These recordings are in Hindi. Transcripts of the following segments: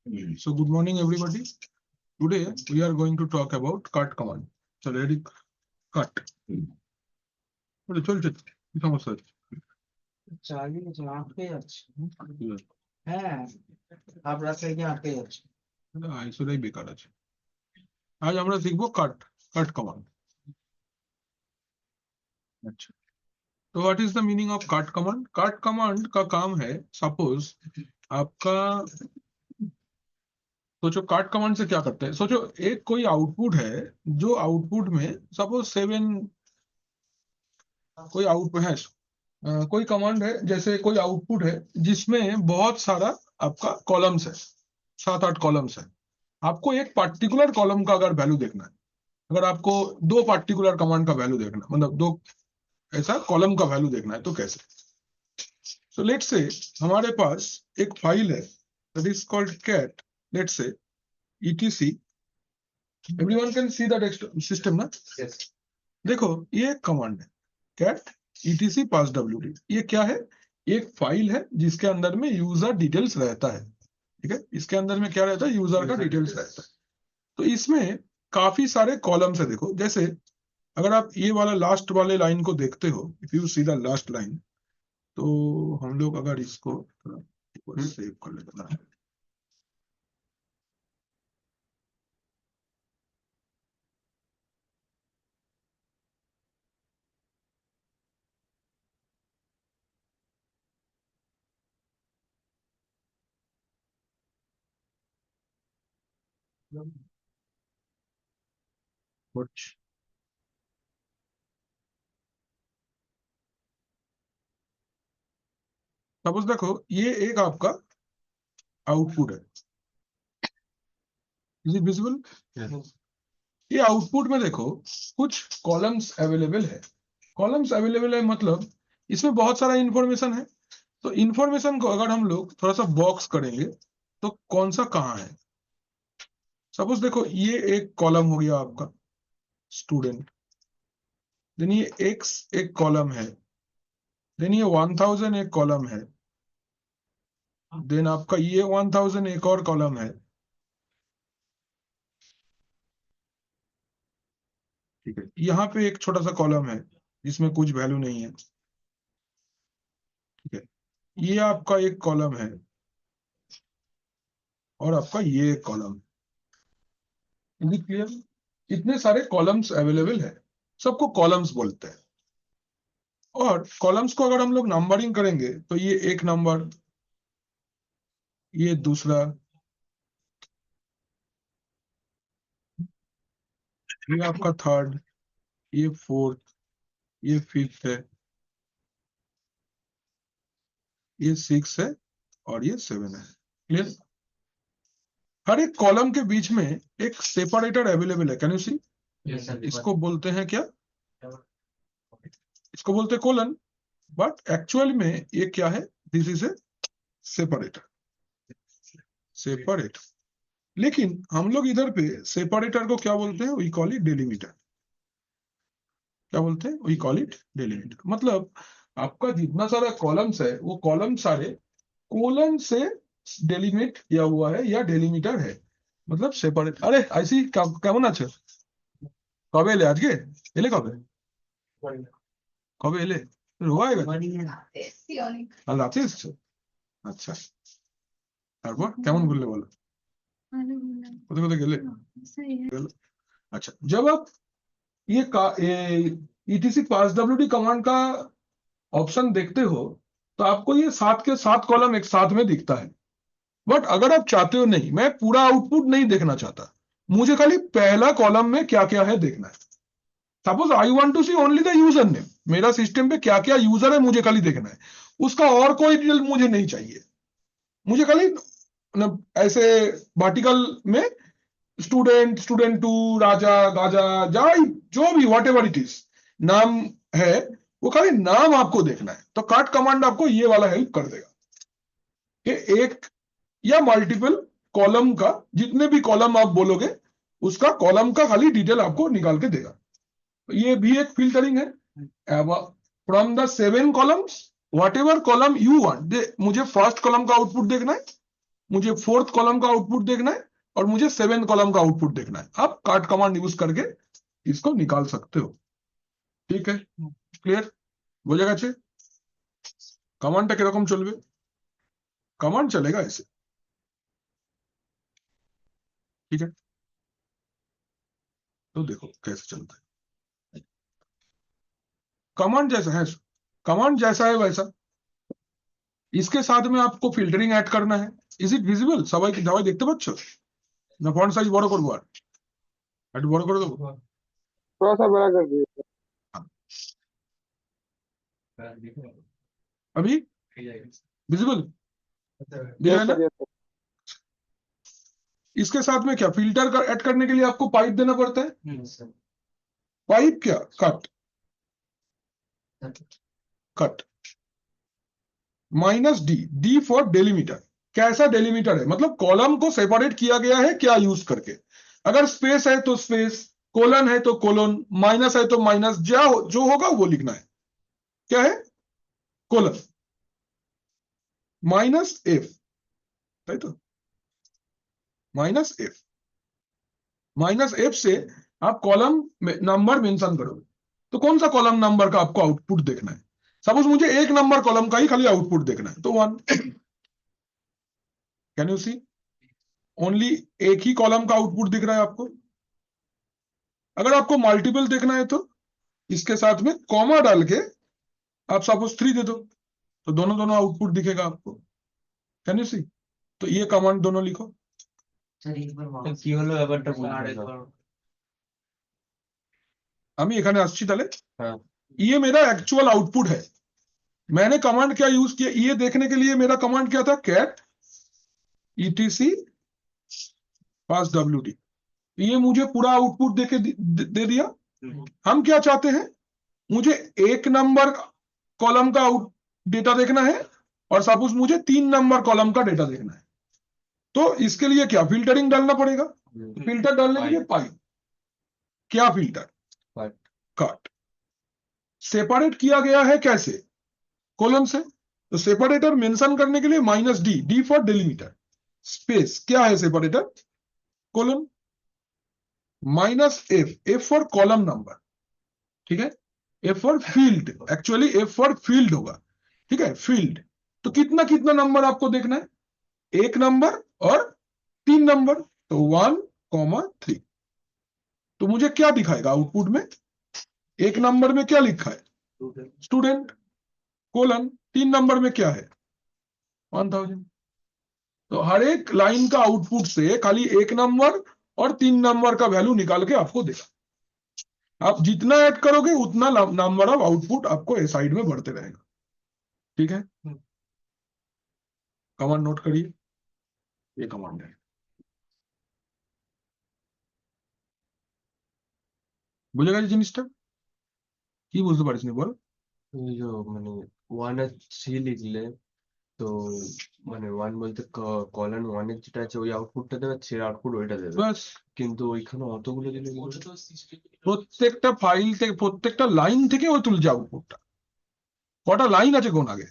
So good morning everybody. Today we are going to talk about cut command. So ready, cut. বলে চলছে কি সমস্যা হচ্ছে? চালিয়ে যা আটকে যাচ্ছে। হ্যাঁ, আপনার থেকে আটকে যাচ্ছে। আইসোলাই বেকার আছে। আজ আমরা শিখবো cut command. अच्छा, तो what is the meaning of cut command? Cut command का काम है, सपोज आपका, सोचो कट कमांड से क्या करते हैं। सोचो एक कोई आउटपुट है, जो आउटपुट में सपोज 7 कोई आउटपुट है, कोई कमांड है, जैसे कोई आउटपुट है जिसमें बहुत सारा आपका कॉलम्स है, 7-8 कॉलम्स है। आपको एक पर्टिकुलर कॉलम का अगर वैल्यू देखना है, अगर आपको दो पर्टिकुलर कमांड का वैल्यू देखना है, मतलब दो ऐसा कॉलम का वैल्यू देखना है, तो कैसे? सो लेट्स से हमारे पास एक फाइल है that is called cat, lets say etc, everyone can see that system ना? Yes. देखो ये एक कमांड है कैट etc पास wd। ये क्या है? एक फाइल है जिसके अंदर में यूजर डिटेल्स रहता है। ठीक है, इसके अंदर में क्या रहता है? यूजर का डिटेल्स रहता है। तो इसमें काफी सारे कॉलम्स है। देखो जैसे अगर आप ये वाला लास्ट वाले लाइन को देखते हो, if you see the last line, तो हम लोग अगर इसको थोड़ा सेव कर लेते हैं। कुछ सपोज देखो ये एक आपका आउटपुट है, इज इट विजिबल? ये आउटपुट में देखो कुछ कॉलम्स अवेलेबल है। कॉलम्स अवेलेबल है मतलब इसमें बहुत सारा इंफॉर्मेशन है। तो इंफॉर्मेशन को अगर हम लोग थोड़ा सा बॉक्स करेंगे तो कौन सा कहाँ है? सपोज देखो ये एक कॉलम हो गया आपका स्टूडेंट, देन ये एक्स एक कॉलम है, देन ये 1000 एक कॉलम है, देन आपका ये 1000 एक और कॉलम है। ठीक है, यहाँ पे एक छोटा सा कॉलम है जिसमें कुछ वैल्यू नहीं है। ठीक है, ये आपका एक कॉलम है और आपका ये एक कॉलम है। Is it clear? इतने सारे कॉलम्स अवेलेबल है, सबको कॉलम्स बोलते हैं। और कॉलम्स को अगर हम लोग नंबरिंग करेंगे तो ये एक नंबर, ये दूसरा, ये आपका थर्ड, ये फोर्थ, ये फिफ्थ है, ये सिक्स है और ये 7 है। क्लियर? हर एक कॉलम के बीच में एक सेपरेटर अवेलेबल है। कैन यू सी? इसको बोलते हैं क्या? इसको बोलते हैं कोलन, बट एक्चुअल में ये क्या है? This is A separator. Separator, लेकिन हम लोग इधर पे सेपरेटर को क्या बोलते हैं? We call it delimiter. क्या बोलते हैं? We call it delimiter. मतलब आपका जितना सारा कॉलम्स है वो कॉलम सारे कोलन से डेलीमिट किया हुआ है या डेलीमीटर है, मतलब सेपरेट। अरे आईसी কেমন আছে? কবে এলে আজকে? এলে কবে? কবে এলে? রোয়া গেছে? কাল রাতে এসছো? আচ্ছা, তারপর কেমন ঘুরলে বলো? কোথায় কোথায় গেলে? अच्छा, जब आप ये etc पास wd कमांड का ऑप्शन देखते हो तो आपको ये 7 के 7 कॉलम एक साथ में दिखता है। बट अगर आप चाहते हो नहीं, मैं पूरा आउटपुट नहीं देखना चाहता, मुझे खाली पहला कॉलम में क्या क्या है देखना है। Suppose I want to see only the user name, मेरा सिस्टम पे क्या क्या यूजर है मुझे खाली देखना है, उसका और कोई डिटेल मुझे नहीं चाहिए। मुझे खाली ऐसे वर्टिकल में स्टूडेंट, स्टूडेंट 2, राजा, गाजा, जाई, जो भी व्हाट एवर इट इज नाम है, वो खाली नाम आपको देखना है। तो कट कमांड आपको ये वाला हेल्प कर देगा कि एक या मल्टीपल कॉलम का, जितने भी कॉलम आप बोलोगे उसका कॉलम का खाली डिटेल आपको निकाल के देगा। ये भी एक फिल्टरिंग है from the 7 columns, what ever column you want. मुझे फर्स्ट कॉलम का आउटपुट देखना है मुझे 4th कॉलम का आउटपुट देखना है और मुझे 7th कॉलम का आउटपुट देखना है। आप काट कमांड यूज करके इसको निकाल सकते हो। ठीक है, क्लियर বোঝা গেছে? कमांडটা কিরকম চলবে? कमांड चलेगा ऐसे, ठीक है। तो देखो कैसे चलता है। कमांड जैसा है वैसा। इसके साथ में आपको फिल्टरिंग ऐड करना है। Is it visible? সবাই দেখতে পাচ্ছ না? ফন্ট সাইজ বড় করবো? আর একটু বড় করে দেবো। थोड़ा सा बड़ा कर दीजिए। अभी विजिबल दिख रहा है ना? Yes, sir. इसके साथ में क्या फिल्टर ऐड करने के लिए आपको पाइप देना पड़ता है। पाइप क्या? Cut cut -D, D for delimiter. कैसा डेलीमीटर है? मतलब कॉलम को सेपरेट किया गया है क्या यूज करके। अगर स्पेस है तो स्पेस, कोलन है तो कोलन, माइनस है तो माइनस, जो होगा वो लिखना है। क्या है? कोलन -F, है तो -F। -F से आप कॉलम नंबर मेंशन करोगे। तो कौन सा कॉलम नंबर का आपको आउटपुट देखना है? सपोज मुझे 1 नंबर कॉलम का ही खाली आउटपुट देखना है, तो 1। Can you C? ओनली एक ही कॉलम का आउटपुट दिख रहा है आपको। अगर आपको मल्टीपल देखना है तो इसके साथ में कॉमा डाल के आप सपोज 3 दे दो, तो दोनों आउटपुट दिखेगा आपको। कैन यू सी? तो ये कमांड दोनों लिखो। কি হলো ব্যাপারটা বুঝলাম না। আমি এখানে আসছি তাহলে। हाँ। ये मेरा एक्चुअल आउटपुट है। मैंने कमांड क्या यूज किया ये देखने के लिए? मेरा कमांड क्या था? Cat etc pass WD। ये मुझे पूरा आउटपुट दे दिया। हम क्या चाहते हैं? मुझे 1 नंबर कॉलम का डेटा देखना है और सपोज मुझे 3 नंबर कॉलम का डेटा देखना है। तो इसके लिए क्या फिल्टरिंग डालना पड़ेगा? फिल्टर डालने के लिए पाइप। क्या फिल्टर? कट। सेपरेट किया गया है कैसे? कॉलम से। तो सेपरेटर मेंशन करने के लिए -D, D for delimiter. Space क्या है separator? Colon -F, F for column number. ठीक है, F for field. Actually F for field होगा। ठीक है, फील्ड। तो कितना कितना नंबर आपको देखना है? 1 नंबर और 3 नंबर, तो 1, 3। तो मुझे क्या दिखाएगा आउटपुट में? 1 नंबर में क्या लिखा है? स्टूडेंट। कोलन 3 नंबर में क्या है? 1000। तो हर एक लाइन का आउटपुट से खाली 1 नंबर और 3 नंबर का वैल्यू निकाल के आपको देगा। आप जितना ऐड करोगे उतना नंबर ऑफ आउटपुट आपको इस साइड में बढ़ते रहेगा। ठीक है, कमांड नोट करिए। ये कमांड है। বুঝে গেছে জিনিসটা? কি বুঝতে পারিস নি বল? ওই যে মানে 1 আর 3 লিখলে তো মানে 1 বলতে কলাম 1 এর যেটা আছে ওই আউটপুটটা দেবে, 3 আউটপুট ওইটা দেবে। বাস। কিন্তু ওইখানে অতগুলো দিলে কি করে? প্রত্যেকটা ফাইল থেকে প্রত্যেকটা লাইন থেকে ওই তুলছে আউটপুটটা। কটা লাইন আছে কোন আগে?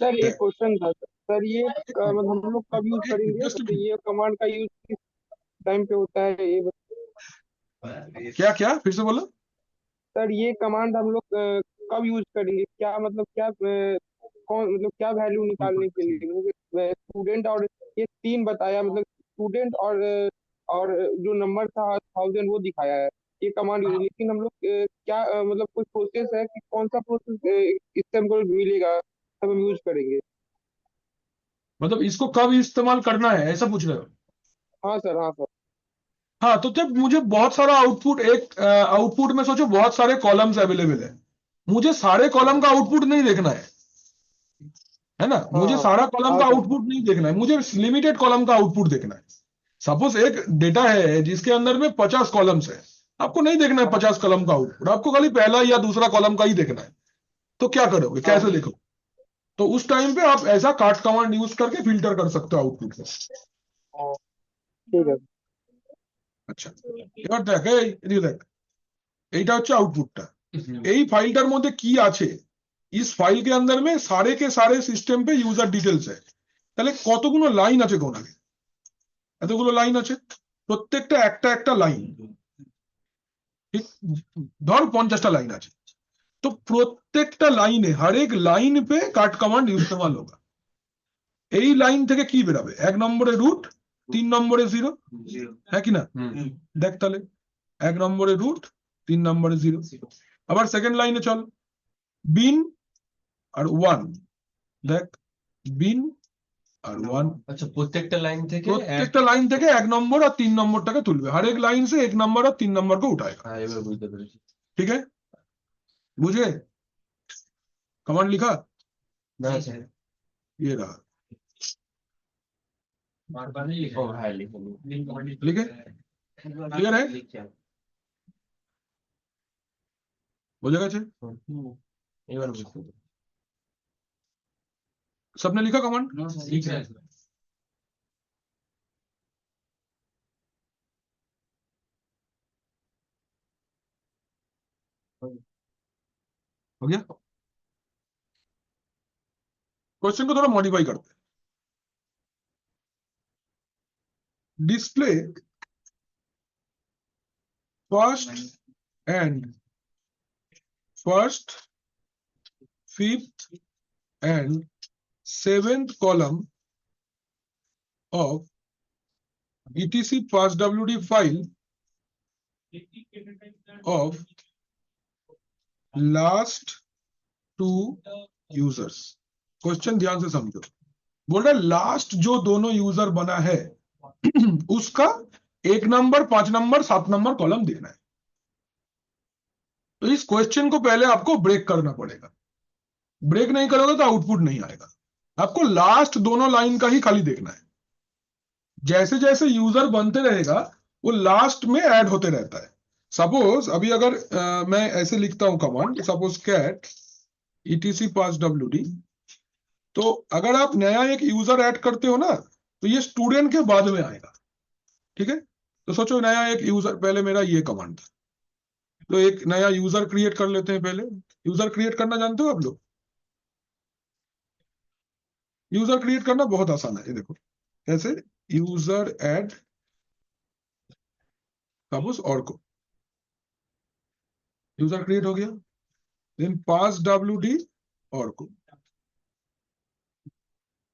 सर एक क्वेश्चन था सर, ये मतलब हम लोग कब यूज करेंगे? Just a तो ये कमांड का यूज किस टाइम पे होता है ये क्या क्या फिर से बोलो। सर ये कमांड हम लोग कब यूज करेंगे? क्या मतलब क्या कौन मतलब क्या वैल्यू निकालने के लिए? स्टूडेंट और ये 3 बताया, मतलब स्टूडेंट और जो नंबर था 1000 वो दिखाया है ये कमांड यूज। लेकिन हम लोग क्या मतलब कोई प्रोसेस है कि कौन सा प्रोसेस इससे हमको मिलेगा तब हम यूज करेंगे? मतलब इसको कब इस्तेमाल करना है ऐसा पूछ रहे हो? हाँ सर, हाँ सर। हाँ, तो जब मुझे बहुत सारा आउटपुट, एक आउटपुट में सोचो बहुत सारे कॉलम्स अवेलेबल है, मुझे सारे कॉलम का आउटपुट नहीं देखना है ना? मुझे सारा कॉलम का आउटपुट नहीं देखना है, मुझे लिमिटेड कॉलम का आउटपुट देखना है। सपोज एक डेटा है जिसके अंदर में 50 कॉलम्स है, आपको नहीं देखना है 50 कॉलम का आउटपुट, आपको खाली पहला या दूसरा कॉलम का ही देखना है। तो क्या करोगे, कैसे देखो? तो उस टाइम पे आप ऐसा काट कमांड यूज करके फिल्टर कर सकते हो आउटपुट को। ठीक है। আচ্ছা, এবার দেখ এদিকে দেখ, এইটা হচ্ছে আউটপুটটা। এই ফাইলটার মধ্যে কি আছে? इस फाइल के अंदर में सारे के सारे सिस्टम पे यूजर डिटेल्स है। তাহলে কতগুলো লাইন আছে কোন আগে? এতগুলো লাইন আছে, প্রত্যেকটা একটা একটা লাইন, ঠিক? ধর 50টা लाइन আছে, तो প্রত্যেকটা লাইনে हर एक लाइन पे काट कमांड इस्तेमाल होगा। এই লাইন থেকে কি বেরাবে? 1 নম্বরে রুট, 3 নম্বরে 0, হ্যাঁ কি না? দেখ তাহলে 1 নম্বরে রুট, 3 নম্বরে 0। আবার সেকেন্ড লাইনে চল, বিন আর 1, দেখ বিন আর 1। আচ্ছা, প্রত্যেকটা লাইন থেকে প্রত্যেকটা লাইন থেকে 1 নম্বর আর 3 নম্বরটাকে তুলবে, हर एक लाइन से 1 नंबर और 3 नंबर को उठाएगा। হ্যাঁ, এবার বুঝতে পেরেছি। ठीक है, बुझे? कमांड लिखा, না স্যার, ये रहा, ও হ্যাঁ লিখে लिखे? क्लियर है? हो जाएगा चेक? এবার বুঝতে পেরেছি। सबने लिखा कमांड? ঠিক আছে। हो गया? क्वेश्चन को थोड़ा मॉडिफाई करते हैं। Display first, fifth and seventh column of etc passwd file of last two users। Question ध्यान से समझो, बोल रहा है लास्ट जो दोनों यूजर बना है उसका 1 नंबर, 5 नंबर, 7 नंबर कॉलम देना है। तो इस क्वेश्चन को पहले आपको ब्रेक करना पड़ेगा, ब्रेक नहीं करोगे तो आउटपुट नहीं आएगा। आपको लास्ट दोनों लाइन का ही खाली देखना है, जैसे जैसे यूजर बनते रहेगा वो लास्ट में ऐड होते रहता है। सपोज अभी अगर मैं ऐसे लिखता हूं command, suppose cat etc passwd, तो अगर आप नया एक यूजर ऐड करते हो ना तो ये स्टूडेंट के बाद में आएगा, ठीक है? तो सोचो नया एक यूजर, पहले मेरा ये कमांड था, तो एक नया यूजर क्रिएट कर लेते हैं। पहले यूजर क्रिएट करना जानते हो आप लोग? यूजर क्रिएट करना बहुत आसान है, ये देखो कैसे, यूजर ऐड सपोज और को, यूजर क्रिएट हो गया, देन पास wd और को,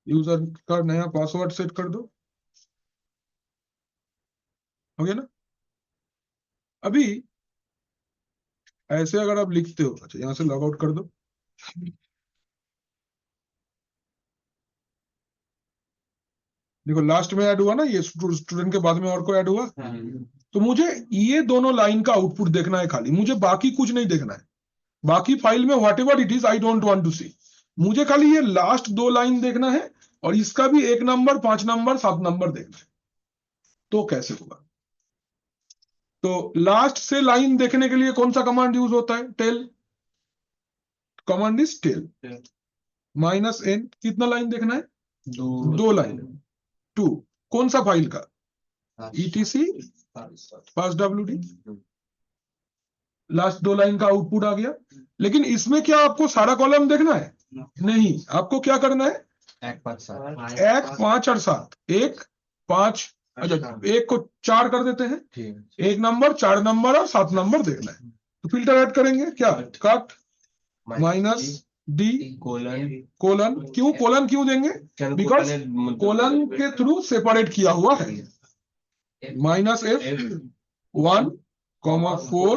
यूजर का नया पासवर्ड सेट कर दो, हो गया ना? अभी ऐसे अगर आप लिखते हो, अच्छा यहां से लॉग आउट कर दो, देखो लास्ट में ऐड हुआ ना, ये स्टूडेंट के बाद में और को ऐड हुआ। तो मुझे ये दोनों लाइन का आउटपुट देखना है खाली, मुझे बाकी कुछ नहीं देखना है। बाकी फाइल में whatever it is I don't want to see, मुझे खाली ये लास्ट 2 लाइन देखना है और इसका भी 1 नंबर, 5 नंबर, 7 नंबर देखना है। तो कैसे होगा? तो लास्ट से लाइन देखने के लिए कौन सा कमांड यूज होता है? Tail, command is tail -n, कितना लाइन देखना है? 2 लाइन, 2, कौन सा फाइल का? etc passwd, लास्ट 2 लाइन का आउटपुट आ गया। लेकिन इसमें क्या आपको सारा कॉलम देखना है? नहीं, आपको क्या करना है? 1 5 7 1 5 और 7, 1 5, अच्छा 1 को 4 कर देते हैं, ठीक है। 1 नंबर, 4 नंबर और 7 नंबर देखना है। तो फिल्टर ऐड करेंगे क्या? कट -d कोलन, क्यों कोलन क्यों देंगे? बिकॉज कोलन के थ्रू सेपरेट किया हुआ है। -f 1, 4,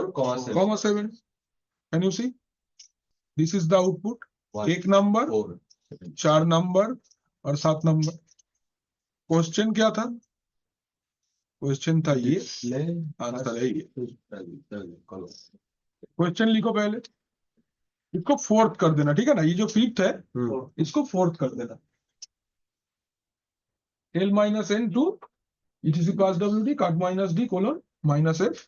7, can you see? This is the output, 1 number, 4 number और 7 नंबर। क्वेश्चन क्या था? क्वेश्चन था ये, आंसर है ये। क्वेश्चन लिखो पहले, इसको फोर्थ कर देना, ठीक है ना? ये जो फिफ्थ है इसको फोर्थ कर देना, tail -n two etc passwd cut -d colon -f,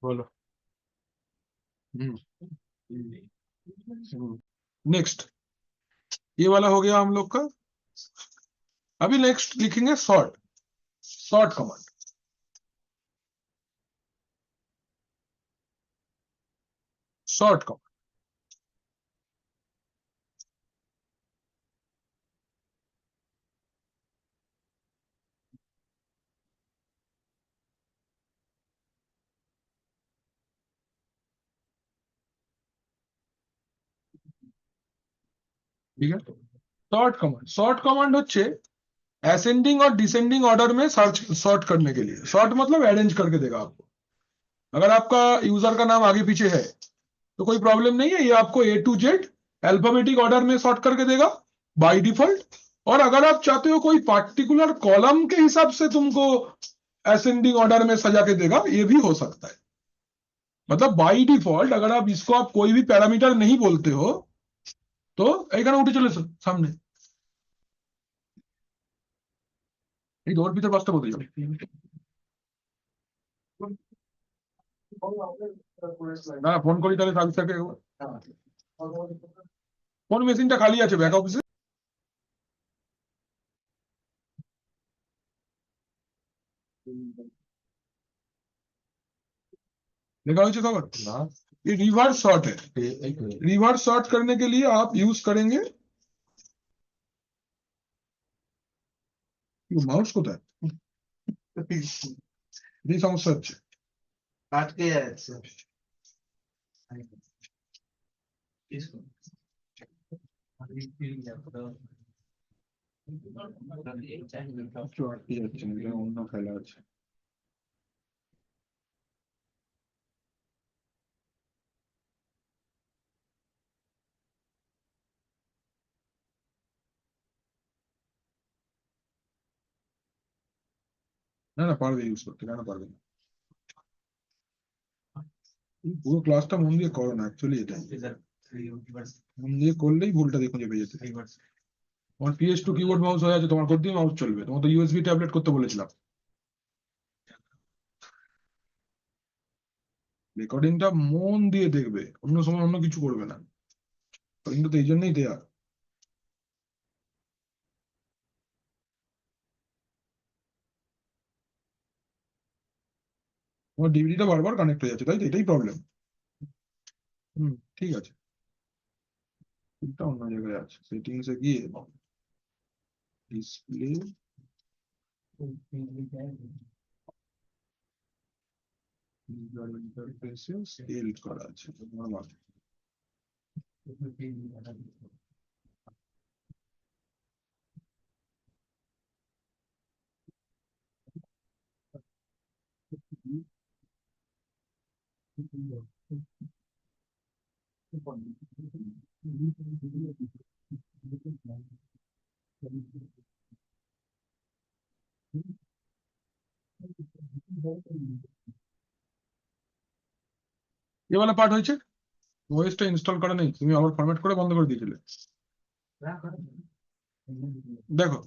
बोलो। नेक्स्ट, ये वाला हो गया हम लोग का। अभी नेक्स्ट लिखेंगे sort, sort command. Sort command, ठीक है। सॉर्ट कमांड, सॉर्ट कमांड হচ্ছে असेंडिंग और डिसेंडिंग ऑर्डर में सर्च सॉर्ट करने के लिए। सॉर्ट मतलब अरेंज करके देगा आपको। अगर आपका यूजर का नाम आगे पीछे है तो कोई प्रॉब्लम नहीं है, ये आपको ए टू जेड अल्फाबेटिक ऑर्डर में सॉर्ट करके देगा बाय डिफॉल्ट। और अगर आप चाहते हो कोई पार्टिकुलर कॉलम के हिसाब से तुमको असेंडिंग ऑर्डर में सजा के देगा, ये भी हो सकता है। मतलब बाय डिफॉल्ट अगर आप इसको आप कोई भी पैरामीटर नहीं बोलते हो तो এখানে উঠে চলেছে সামনে, এই ওর ভিতর বাসটা বলতে যাও। না ফোন করি তাহলে সার্ভিস থেকে, কোন মেশিনটা খালি আছে ব্যাক অফিসে? देखा हुआ खबर ना ये रिवर्स शॉर्ट है। एक मिनट। रिवर्स शॉर्ट करने के लिए आप यूज करेंगे माउस কোথায় এই সমস্যা হচ্ছে। আটকে যাচ্ছে একটু আটকে যাচ্ছে না, এটা অন্য খেলা আছে। না না পারবে ইউজ করতে, কেন পারবে না? পুরো ক্লাসটা মন দিয়ে করো না, অ্যাকচুয়ালি এটা মন দিয়ে করলেই ভুলটা দেখো চেপে যেতে। তোমার PS2 কিবোর্ড মাউস হয়ে আছে, তোমার করতেই মাউস চলবে। তোমার তো USB ট্যাবলেট করতে বলেছিলাম। রেকর্ডিংটা মন দিয়ে দেখবে, অন্য সময় অন্য কিছু করবে না। কিন্তু তো এই জন্যই দেয়া। তোমার ডিভিডিটা বারবার কানেক্ট হয়ে যাচ্ছে, তাই তো? এটাই প্রবলেম। ঠিক আছে, এটা অন্য জায়গায় আছে। সেটিংসে গিয়ে ডিসপ্লে ইন্টারফেসে সেল করা আছে নরমাল। ये वाला पार्ट হয়েছে, ওএসটা ইনস্টল করা নেই, তুমি আবার ফরম্যাট করে বন্ধ করে দিয়েছিলে। দেখো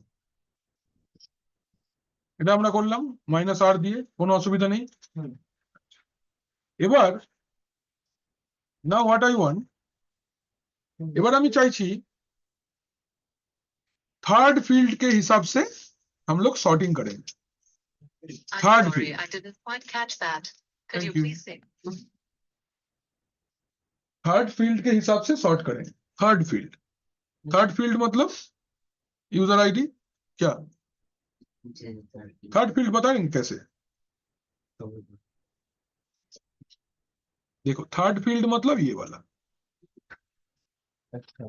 এটা আমরা করলাম -R দিয়ে, কোনো অসুবিধা নেই। এবার নাও হোয়াট আই ওয়ান্ট, এবার আমি চাইছি थर्ड फील्ड के हिसाब से हम लोग सॉर्टिंग करेंगे। Third I'm sorry, field. I didn't quite catch that. Could Thank you you. please say? Third field के हिसाब से सॉर्ट करेंगे। थर्ड फील्ड, थर्ड फील्ड मतलब यूजर आईडी क्या? थर्ड फील्ड बताएंगे कैसे? देखो थर्ड फील्ड मतलब ये वाला, अच्छा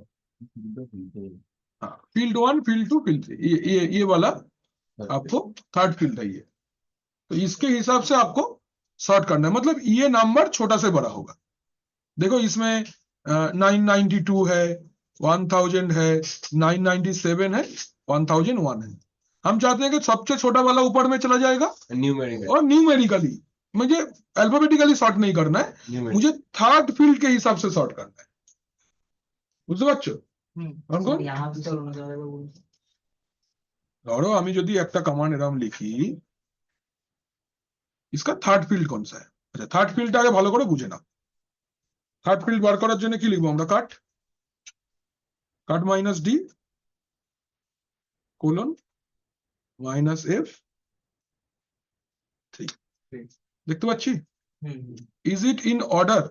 हाँ, फील्ड 1 फील्ड 2 फील्ड 3, ये वाला आपको थर्ड फील्ड है ये। तो इसके हिसाब से आपको सॉर्ट करना है, मतलब ये नंबर छोटा से बड़ा होगा। देखो इसमें 992 है, 1000 है, 997 है, 1001 है। हम चाहते हैं कि सबसे छोटा वाला ऊपर में चला जाएगा न्यूमेरिकल और न्यूमेरिकली, मुझे अल्फाबेटिकली सॉर्ट नहीं करना है, मुझे थर्ड फील्ड के हिसाब से सॉर्ट करना है। বুঝতে পারছো? ধরো আমি যদি একটা কমান্ড এরকম লিখি, इसका थर्ड फील्ड कौन सा है? আচ্ছা, থার্ড ফিল্ডটা আগে ভালো করে বুঝে নাও। থার্ড ফিল্ড বার করার জন্য কি লিখবো আমরা? Cut cut minus D colon minus F 3। দেখতে পাচ্ছি? Is it in order?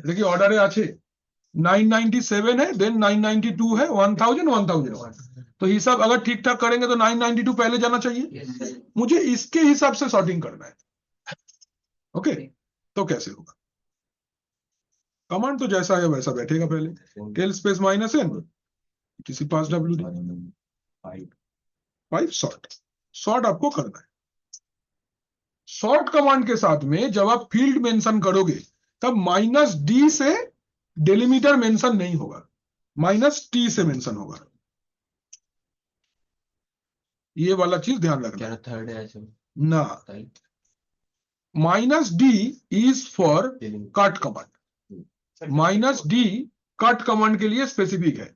এটা কি অর্ডারে আছে? 997 है, देन 992 है, 1000 1000। तो हिसाब अगर ठीक ठाक करेंगे तो 992 पहले जाना चाहिए। मुझे इसके हिसाब से सॉर्टिंग करना है। ओके, तो कैसे होगा? कमांड तो जैसा है वैसा बैठेगा। पहले टेल स्पेस माइनस एन किसी पास डब्ल्यू 5 सॉर्ट। सॉर्ट आपको करना है। सॉर्ट कमांड के साथ में जब आप फील्ड मेंशन करोगे तब माइनस डी से डेलीमीटर मेंशन नहीं होगा, माइनस टी से मेंशन होगा। ये वाला चीज ध्यान रखना কেন থার্ডে আছে ना। তাই minus D is for Delimiter. Cut command. Minus D cut command के लिए स्पेसिफिक है।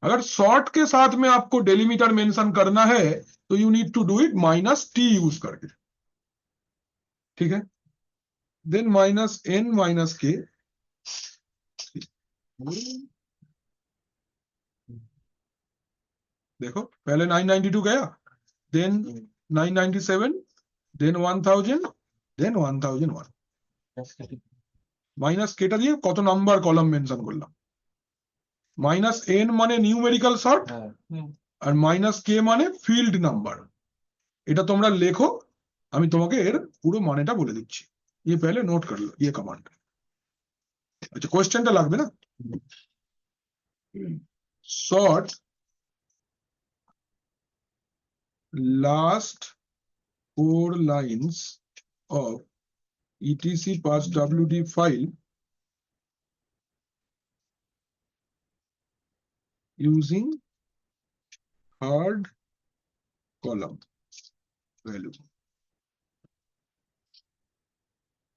अगर सॉर्ट के साथ में आपको डेलीमीटर मेंशन करना है तो you need to do it minus T use करके। ठीक है, देन माइनस एन माइनस के। देखो पहले 992 गया, देन 997, देन 1000, देन 1001। মাইনাস কেটা দিয়ে কত নাম্বার কলাম মেনশন করলাম। মাইনাস এন মানে নিউমেরিক্যাল সর্ট, হ্যাঁ আর মাইনাস কে মানে ফিল্ড নাম্বার। এটা তোমরা লেখো, আমি তোমাকে এর পুরো মানেটা বলে দিচ্ছি। ये पहले नोट कर लो ये कमांड। अच्छा, क्वेश्चनটা লাগবে না? Sort last 4 lines of etc pass wd file using hard column value।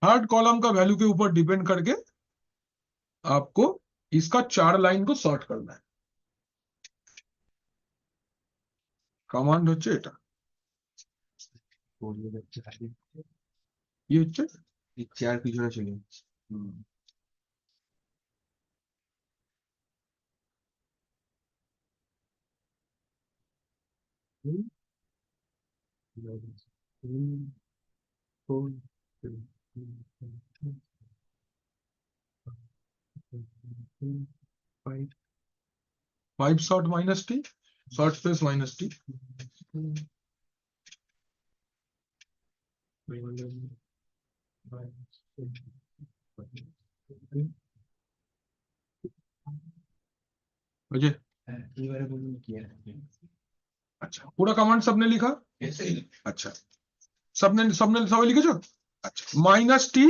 Hard column का वैल्यू के ऊपर डिपेंड करके आपको इसका 4 লাইন को সর্ট करना है। কমান্ড হচ্ছে এটা। পড়িয়ে যাচ্ছে খালি কি হচ্ছে? এই চেয়ার পিছনে চলে যাচ্ছে five short minus T, short space minus T. मुझे এবারে বলুন কি আছে अच्छा, पूरा कमांड सबने लिखा? अच्छा, सबने सबने सभी लिखे जो? अच्छा, माइनस टी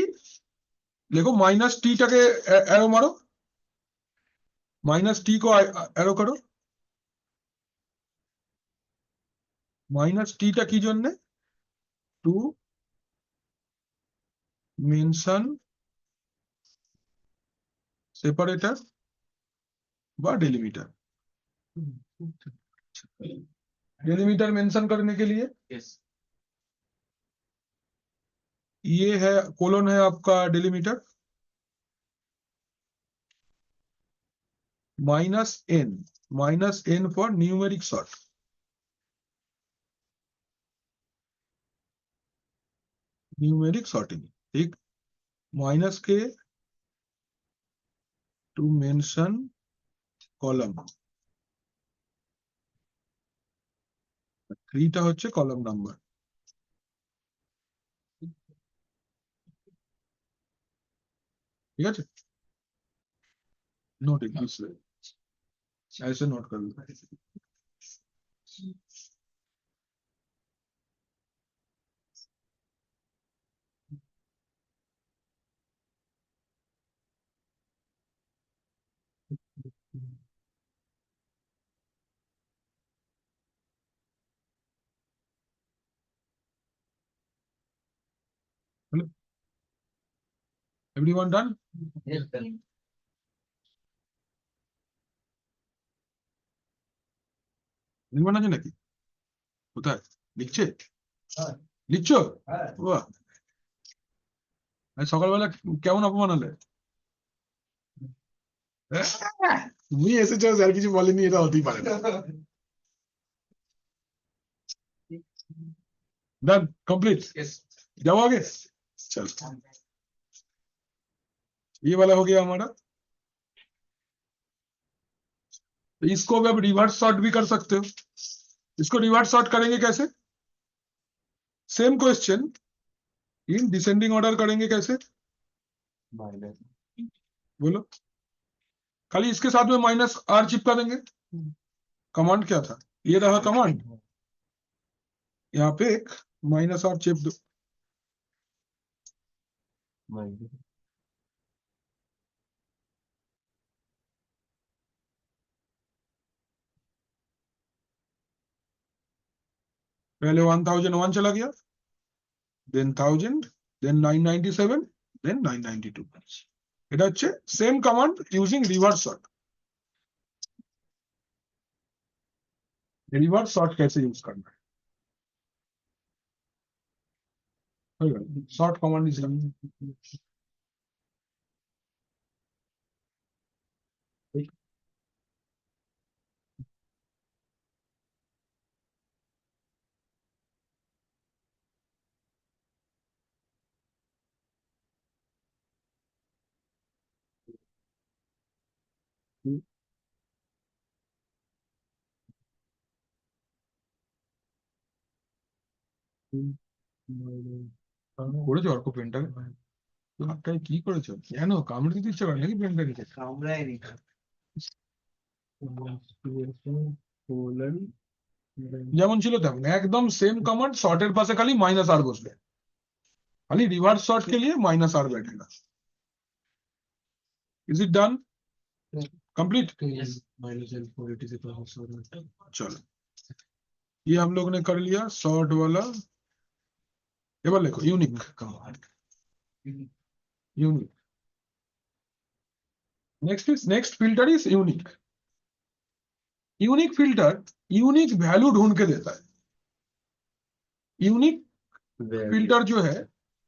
देखो, माइनस टी टाके एरो मारो, माइनस टी को एरो करो। माइनस टी टा की জন্য? टू मेंशन सेपरेटर বা डेलीमीटर। डेलीमीटर मेंशन करने के लिए यस ये है कोलन है आपका delimiter, minus N for numeric sort. Numeric sorting, ठीक। Minus K to mention column, 3 টা হচ্ছে কলাম নাম্বার। ठीक है, नोट इट दिस वे, ऐसे नोट कर लो। Everyone done? নির্মাণ আছে নাকি? কোথায় লিখছে? লিখছো? বাহ, আজ সকালবেলা কেমন অপমান হলে? তুমি এসেছো স্যার কিছু বলেনি, এটা হতেই পারে না। Done complete. जाओ आगे। चल ये वाला हो गया हमारा। तो इसको भी आप रिवर्स सॉर्ट भी कर सकते हो। इसको रिवर्स सॉर्ट करेंगे कैसे? Same question in descending order करेंगे कैसे? माइनस बोलो। खाली इसके साथ में माइनस आर चिपका देंगे। कमांड क्या था? ये रहा कमांड, यहाँ पे एक माइनस आर चिप दो। माइनस पहले 1001 चला गया, देन 1000, देन 997, देन 992। এটা হচ্ছে same command using reverse sort. Reverse sort कैसे यूज करना है? सॉर्ट कमांड इज করেছো অর্ক পেনটা হাতটায় কি করেছো? কেন কামড়ে দিতে ইচ্ছে করে নাকি পেনটাকে? কামড়ায়নি। যেমন ছিল তেমন একদম সেম कमांड, शॉर्टेर पास खाली माइनस आर बसবে, खाली रिवर्स शॉर्ट के लिए माइनस आर बैठेगा। Is it done? कंप्लीट। चलो ये हम लोग ने कर लिया शॉर्ट वाला। एबार लिखो unique command. Unique next filter is unique. Unique filter unique value ढूंढ के देता है। यूनिक फिल्टर जो है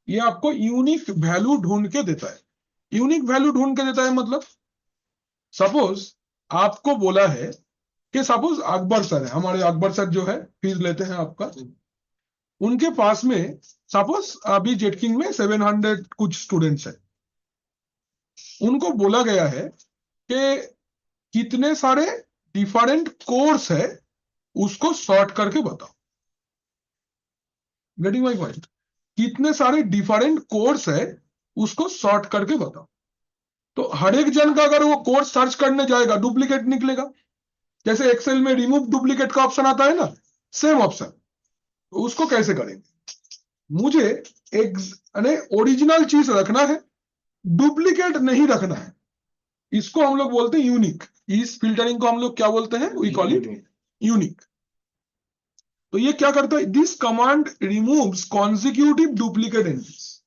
ये आपको यूनिक वैल्यू ढूंढ के देता है। यूनिक वैल्यू ढूंढ के देता है मतलब सपोज आपको बोला है कि सपोज अकबर सर है, हमारे अकबर सर जो है फीस लेते हैं आपका, उनके पास में सपोज अभी जेटकिंग में 700 कुछ स्टूडेंट्स है। उनको बोला गया है कि कितने सारे डिफरेंट कोर्स है उसको सॉर्ट करके बताओ। Getting my point? कितने सारे डिफरेंट कोर्स है उसको सॉर्ट करके बताओ। तो हर एक जन का अगर वो कोर्स सर्च करने जाएगा डुप्लीकेट निकलेगा। जैसे एक्सेल में रिमूव डुप्लीकेट का ऑप्शन आता है ना, सेम ऑप्शन। तो उसको कैसे करेंगे? मुझे ओरिजिनल चीज रखना है, डुप्लीकेट नहीं रखना है। इसको हम लोग बोलते हैं यूनिक। इस फिल्टरिंग को हम लोग क्या बोलते हैं? We call it unique. तो ये क्या करता है? This command removes consecutive duplicate entries.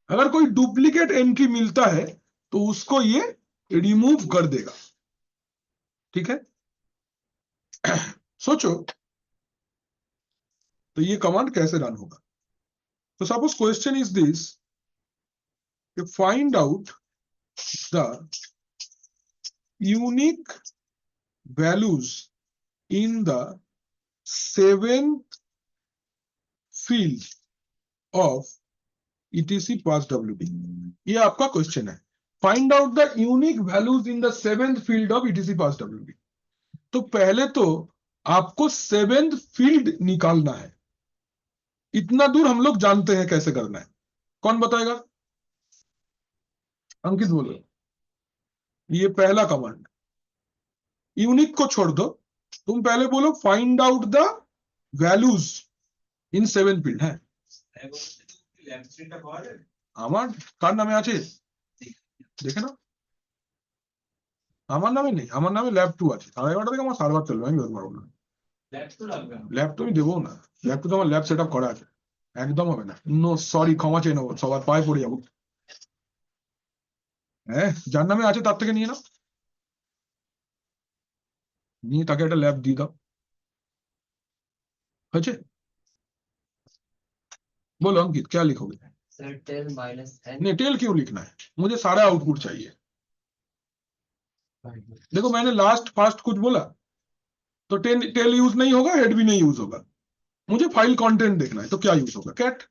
अगर कोई डुप्लीकेट एंट्री मिलता है तो उसको ये रिमूव कर देगा। ठीक है, सोचो तो ये कमांड कैसे रन होगा। तो suppose question is this, find out the unique values in the 7th field of ETC pass WD। ये आपका क्वेश्चन है, find out the unique values in the 7th field of ETC pass WD। तो पहले तो आपको 7th फील्ड निकालना है। इतना दूर हम लोग जानते हैं कैसे करना है। कौन बताएगा? अंकित बोलो। ये पहला कमांड, यूनिक को छोड़ दो, तुम पहले बोलो find out the values in 7 field है। আমার কার নামে আছে দেখে না, আমার নামে নেই, আমার নামে ল্যাব 2 আছে। 11:30 থেকে আমার সার্ভার চলবে, আমি বের পারবো না। ল্যাব তো আমি দেবো না, ল্যাব তো আমার ল্যাব সেট আপ করা আছে, একদম হবে না। নো সরি, ক্ষমা চেয়ে নেবো, সবার পায়ে পড়ে যাবো। হ্যাঁ, যার নামে আছে তার থেকে নিয়ে নাও, নিয়ে তাকে একটা ল্যাব দিয়ে দাও। হয়েছে? बोलो अंकित क्या लिखोगे? सर टेल माइनस एन नहीं, टेल क्यों लिखना है? मुझे सारा आउटपुट चाहिए। देखो मैंने लास्ट फास्ट कुछ बोला तो टेल यूज नहीं होगा, हेड भी नहीं यूज होगा। मुझे फाइल कंटेंट देखना है, तो क्या यूज होगा? कैट।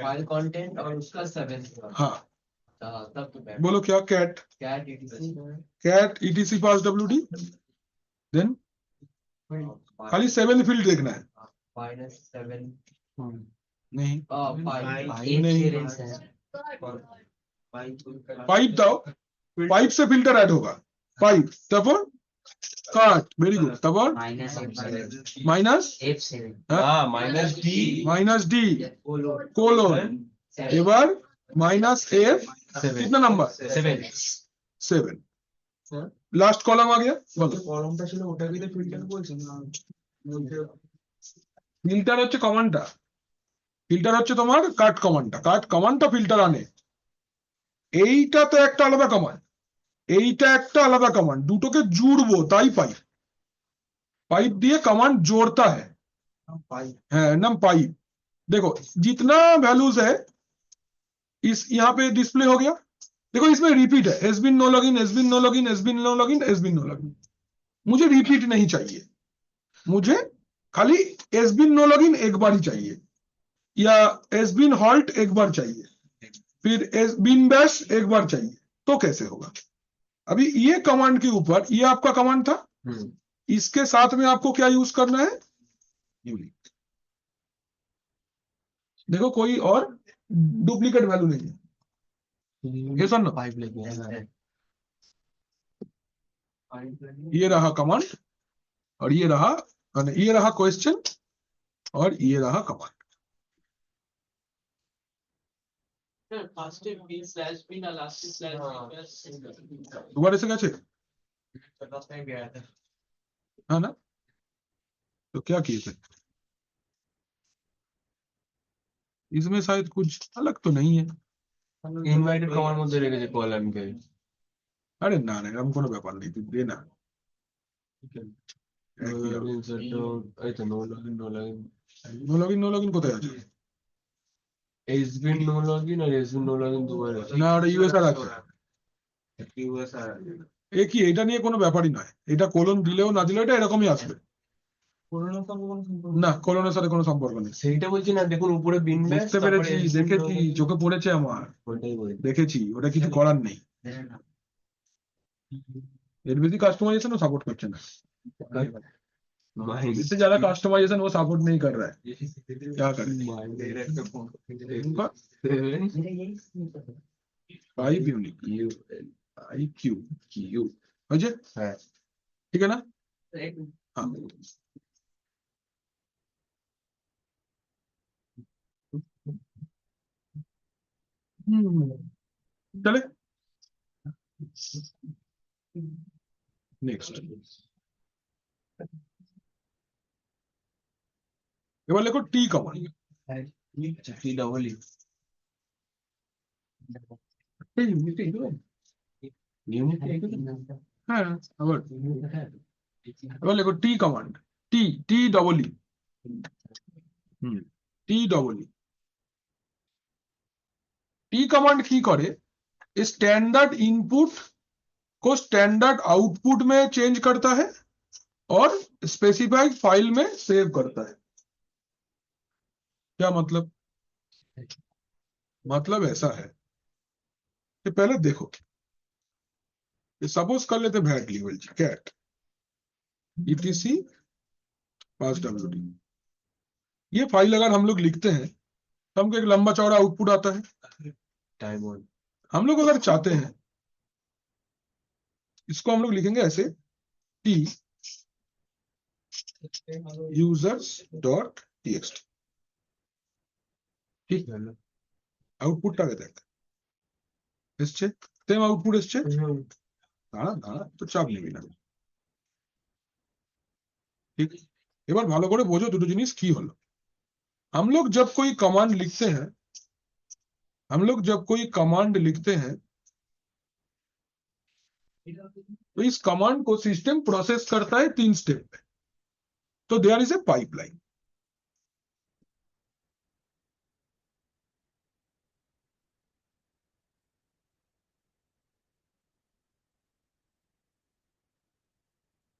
फाइल कंटेंट और उसका 7 हाँ, तब तो बोलो क्या? Cat. Cat etc cat etc pass wd, then खाली 7 फील्ड देखना है। -7 नहीं, फाइव नहीं, पाइप दो, पाइप से फिल्टर ऐड होगा। पाइप तब काट, वेरी गुड। तब माइनस माइनस डी कोलोन এবার মাইনাস এফ, कितना नंबर? 7। লাস্ট কলাম आ गया। বলো কলমটা ছিল ওটাকে তো ফিল্টার বলছেন না ফিল্টার হচ্ছে কমান্ডটা, ফিল্টার হচ্ছে তোমার কাট কমান্ডটা। কাট কমান্ডটা ফিল্টার আনে। এইটা তো একটা আলাদা কমান্ড, এইটা একটা আলাদা কমান্ড, দুটোকে জুড়বো তাই পাইপ। पाइप दिए कमांड जोड़ता है, नाम पाइप। देखो जितना वैल्यूज है इस यहाँ पे डिस्प्ले हो गया। देखो इसमें रिपीट है, S been no login, S been no login, S been no login, S been no login. मुझे रिपीट नहीं चाहिए, मुझे खाली एस बिन नो लॉगिन एक बार ही चाहिए, या एस बिन हॉल्ट एक बार चाहिए, फिर एस बिन बैश एक बार चाहिए। तो कैसे होगा? अभी ये कमांड के ऊपर, ये आपका कमांड था, इसके साथ में आपको क्या यूज करना है? यूनिक। देखो कोई और डुप्लीकेट वैल्यू नहीं है। ये सुन, पाइप लेके ये रहा कमांड और ये रहा, ये रहा क्वेश्चन और ये रहा कमांड। दोबारा से कैसे? हाँ ना, तो क्या किए थे? इसमें शायद कुछ अलग तो नहीं है। ইনভাইটেড কমার মধ্যে রেখেছে কলামকে আরে না না, এরকম কোনো ব্যাপার নেই, তুই দে না। এই তো নো লগইন নো লগইন কোথায় আছে? এসবিন নো লগইন আর এসবিন নো লগইন দুবার আছে না, ওটা ইউএসআর আছে। এ কি, এটা নিয়ে কোনো ব্যাপারই নয়। এটা কোলন দিলেও না দিলেও এটা এরকমই আসবে। না, কোলনের সাথে কোনো সম্পর্ক নেই। সেইটা বলছি না, দেখুন উপরে বিন ব্যাশ বুঝতে পেরেছি, দেখেছি, চোখে পড়েছে আমার, ওটাই বলি দেখেছি, ওটা কিছু করার নেই। এর বেশি কাস্টমাইজেশন সাপোর্ট করছে না। इससे ज्यादा कस्टमाइजेशन वो सपोर्ट नहीं कर रहा है, क्या करें? Five unique IQ Q Ajay, ठीक है ना? हाँ, चले नेक्स्ट। এবার লেখো টি কমান্ড। টি ডবল ই হ্যাঁ, আবার এবার লেখো T command. T T double E T double E. T command की करे, स्टैंडर्ड इनपुट को स्टैंडर्ड आउटपुट में चेंज करता है और स्पेसिफाइड फाइल में सेव करता है। क्या मतलब? मतलब ऐसा है कि पहले देखो, सपोज कर लेते VAT level cat etc pass wd। ये फाइल अगर हम लोग लिखते हैं तो हमको एक लंबा चौड़ा आउटपुट आता है। टाइम ऑन हम लोग अगर चाहते हैं, इसको हम लोग लिखेंगे ऐसे, t users.txt। ঠিক, আউটপুটটাকে দেখ, এসছে সেম আউটপুট এসছে। দাঁড়া দাঁড়া, তো চাপ নিবি না, ঠিক। এবার ভালো করে বোঝো দুটো জিনিস কি হলো। हम लोग जब कोई कमांड लिखते हैं तो इस कमांड को सिस्टम प्रोसेस करता है 3 स्टेप में। तो देयर इज ए पाइपलाइन।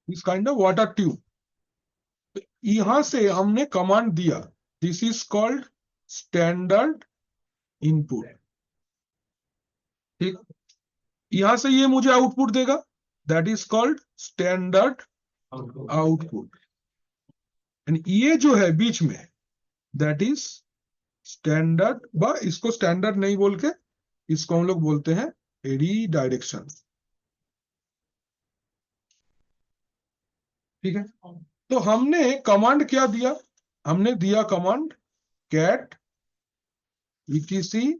इस काइंड ऑफ वाटर ट्यूब। यहां से हमने कमांड दिया, this is called standard input. ठीक, यहां से ये मुझे आउटपुट देगा, that is called standard output. And ये जो है बीच में, दैट इज स्टैंडर्ड, व इसको स्टैंडर्ड नहीं बोल के इसको हम लोग बोलते हैं रीडायरेक्शन। ठीक है, तो हमने कमांड क्या दिया, हमने दिया command cat etc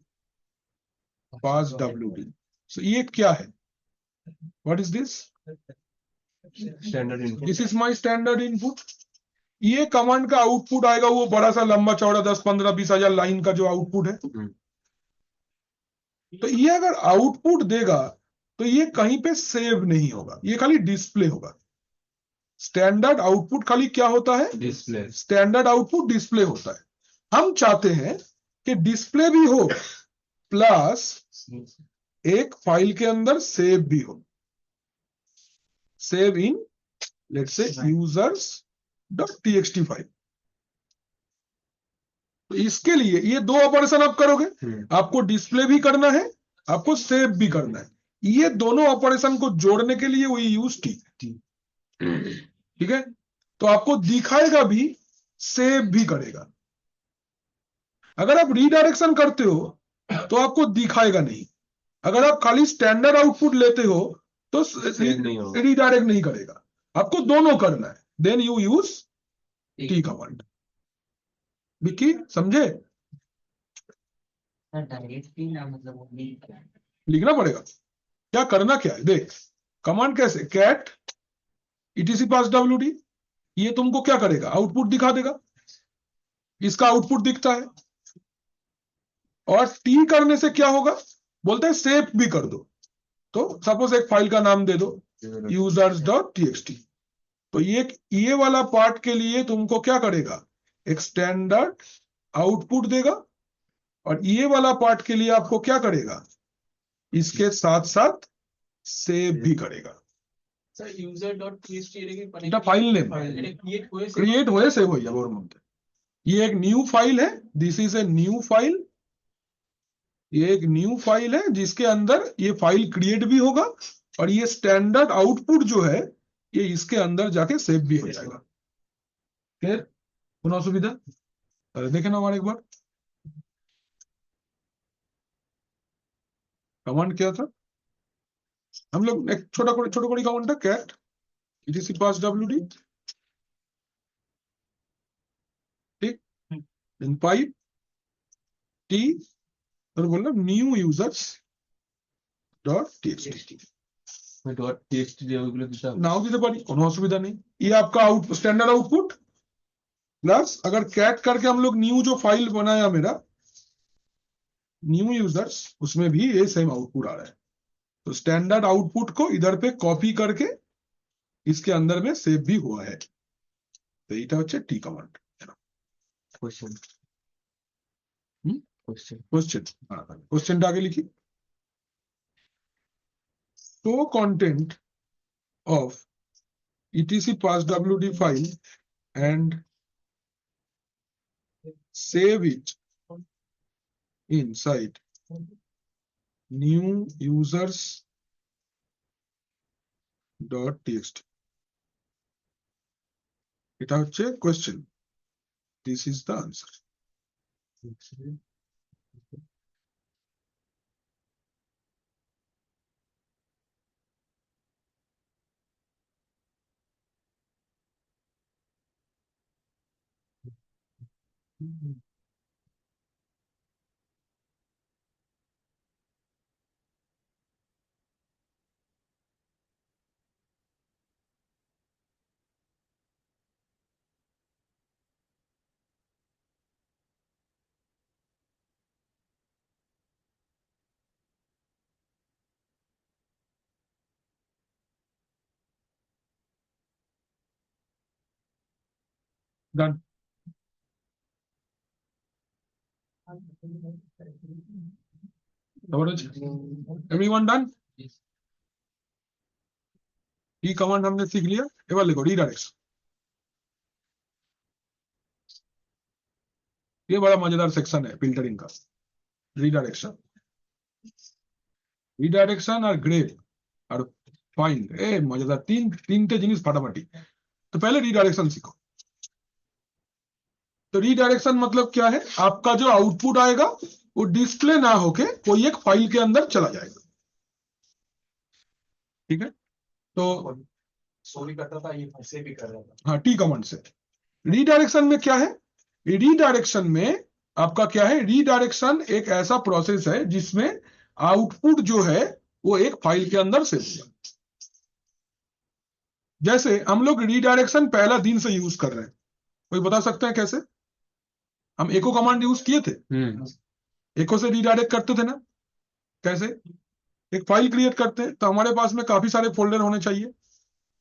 pass wd। सो ये क्या है, what is this, standard input. This is my standard input. ये कमांड का आउटपुट आएगा वो बड़ा सा लंबा चौड़ा 10-15-20 हजार लाइन का जो आउटपुट है। तो ये अगर आउटपुट देगा तो ये कहीं पे सेव नहीं होगा, ये खाली डिस्प्ले होगा। स्टैंडर्ड आउटपुट खाली क्या होता है, डिस्प्ले। स्टैंडर्ड आउटपुट डिस्प्ले होता है। हम चाहते हैं कि डिस्प्ले भी हो प्लस एक फाइल के अंदर सेव भी हो, save in let's say users.txt file. तो इसके लिए ये दो ऑपरेशन आप करोगे, आपको डिस्प्ले भी करना है, आपको सेव भी करना है। ये दोनों ऑपरेशन को जोड़ने के लिए वी यूज टी। ठीक है, तो आपको दिखाएगा भी, सेव भी करेगा। अगर आप रीडायरेक्शन करते हो तो आपको दिखाएगा नहीं, अगर आप खाली स्टैंडर्ड आउटपुट लेते हो तो रीडायरेक्ट नहीं करेगा। आपको दोनों करना है, then you use T command. विकी समझे, डायरेक्टली ना मतलब लिखना पड़ेगा। क्या करना क्या है, देख कमांड कैसे, कैट etc पास wd, ये तुमको क्या करेगा, आउटपुट दिखा देगा, इसका आउटपुट दिखता है। और टी करने से क्या होगा, बोलते हैं सेव भी कर दो। तो सपोज एक फाइल का नाम दे दो users.txt। तो ये वाला पार्ट के लिए तुमको क्या करेगा, एक स्टैंडर्ड आउटपुट देगा, और ये वाला पार्ट के लिए आपको क्या करेगा, इसके साथ साथ सेव भी करेगा। user.txt फाइल नेम क्रिएट हुए सेव हो जाए। ये एक न्यू फाइल है, this is a new file. ये एक न्यू फाइल है जिसके अंदर ये फाइल क्रिएट भी होगा, और ये स्टैंडर्ड आउटपुट जो है ये इसके अंदर जाके सेव भी हो जाएगा। क्लियर, पुनः सुविधा। अरे देखे ना हमारे एक बार कमांड क्या था, हम लोग एक छोटा कोड़ी कमांड था कैट etc पास wd। ठीक, इन पाइप टी और बोलना new users dot TXT. Now दिते पारी, কোনো অসুবিধা नहीं। ये आपका स्टैंडर्ड आउटपुट प्लस अगर कैट करके हम लोग न्यू जो फाइल बनाया मेरा न्यू यूजर्स, उसमें भी ये सेम आउटपुट आ रहा है। तो स्टैंडर्ड आउटपुट को इधर पे कॉपी करके इसके अंदर में सेव भी हुआ है। तो এটা হচ্ছে टी कमांड। क्वेश्चन क्वेश्चन आगे लिखी, show content of etc pass wd file and save it inside new users dot txt। এটা হচ্ছে question, this is the answer। Done। Everyone done? E command हमने सीख लिया। ये वाला लिखो रीडायरेक्शन। ये बड़ा मजेदार सेक्शन है फिल्टरिंग का, रीडायरेक्शन। রিডাইরেকশন আর গ্রেড আর ফাইন্ड, ए मजेदार तीनटे जिनिस फाटाफाटी। तो पहले रीडायरेक्शन सीखो। तो रीडायरेक्शन मतलब क्या है, आपका जो आउटपुट आएगा वो डिस्प्ले ना होके कोई एक फाइल के अंदर चला जाएगा। ठीक है, तो सोनी करता था, ये ऐसे भी कर रहा था। हाँ, टी कमांड से। रीडायरेक्शन में क्या है, रीडायरेक्शन में आपका क्या है, रीडायरेक्शन एक ऐसा प्रोसेस है जिसमें आउटपुट जो है वो एक फाइल के अंदर सेव होगा। जैसे हम लोग रीडायरेक्शन पहला दिन से यूज कर रहे हैं, कोई बता सकते हैं कैसे? हम एको कमांड यूज किए थे, एको से रीडायरेक्ट करते थे ना। कैसे? एक फाइल क्रिएट करते हैं तो हमारे पास में काफी सारे फोल्डर होने चाहिए,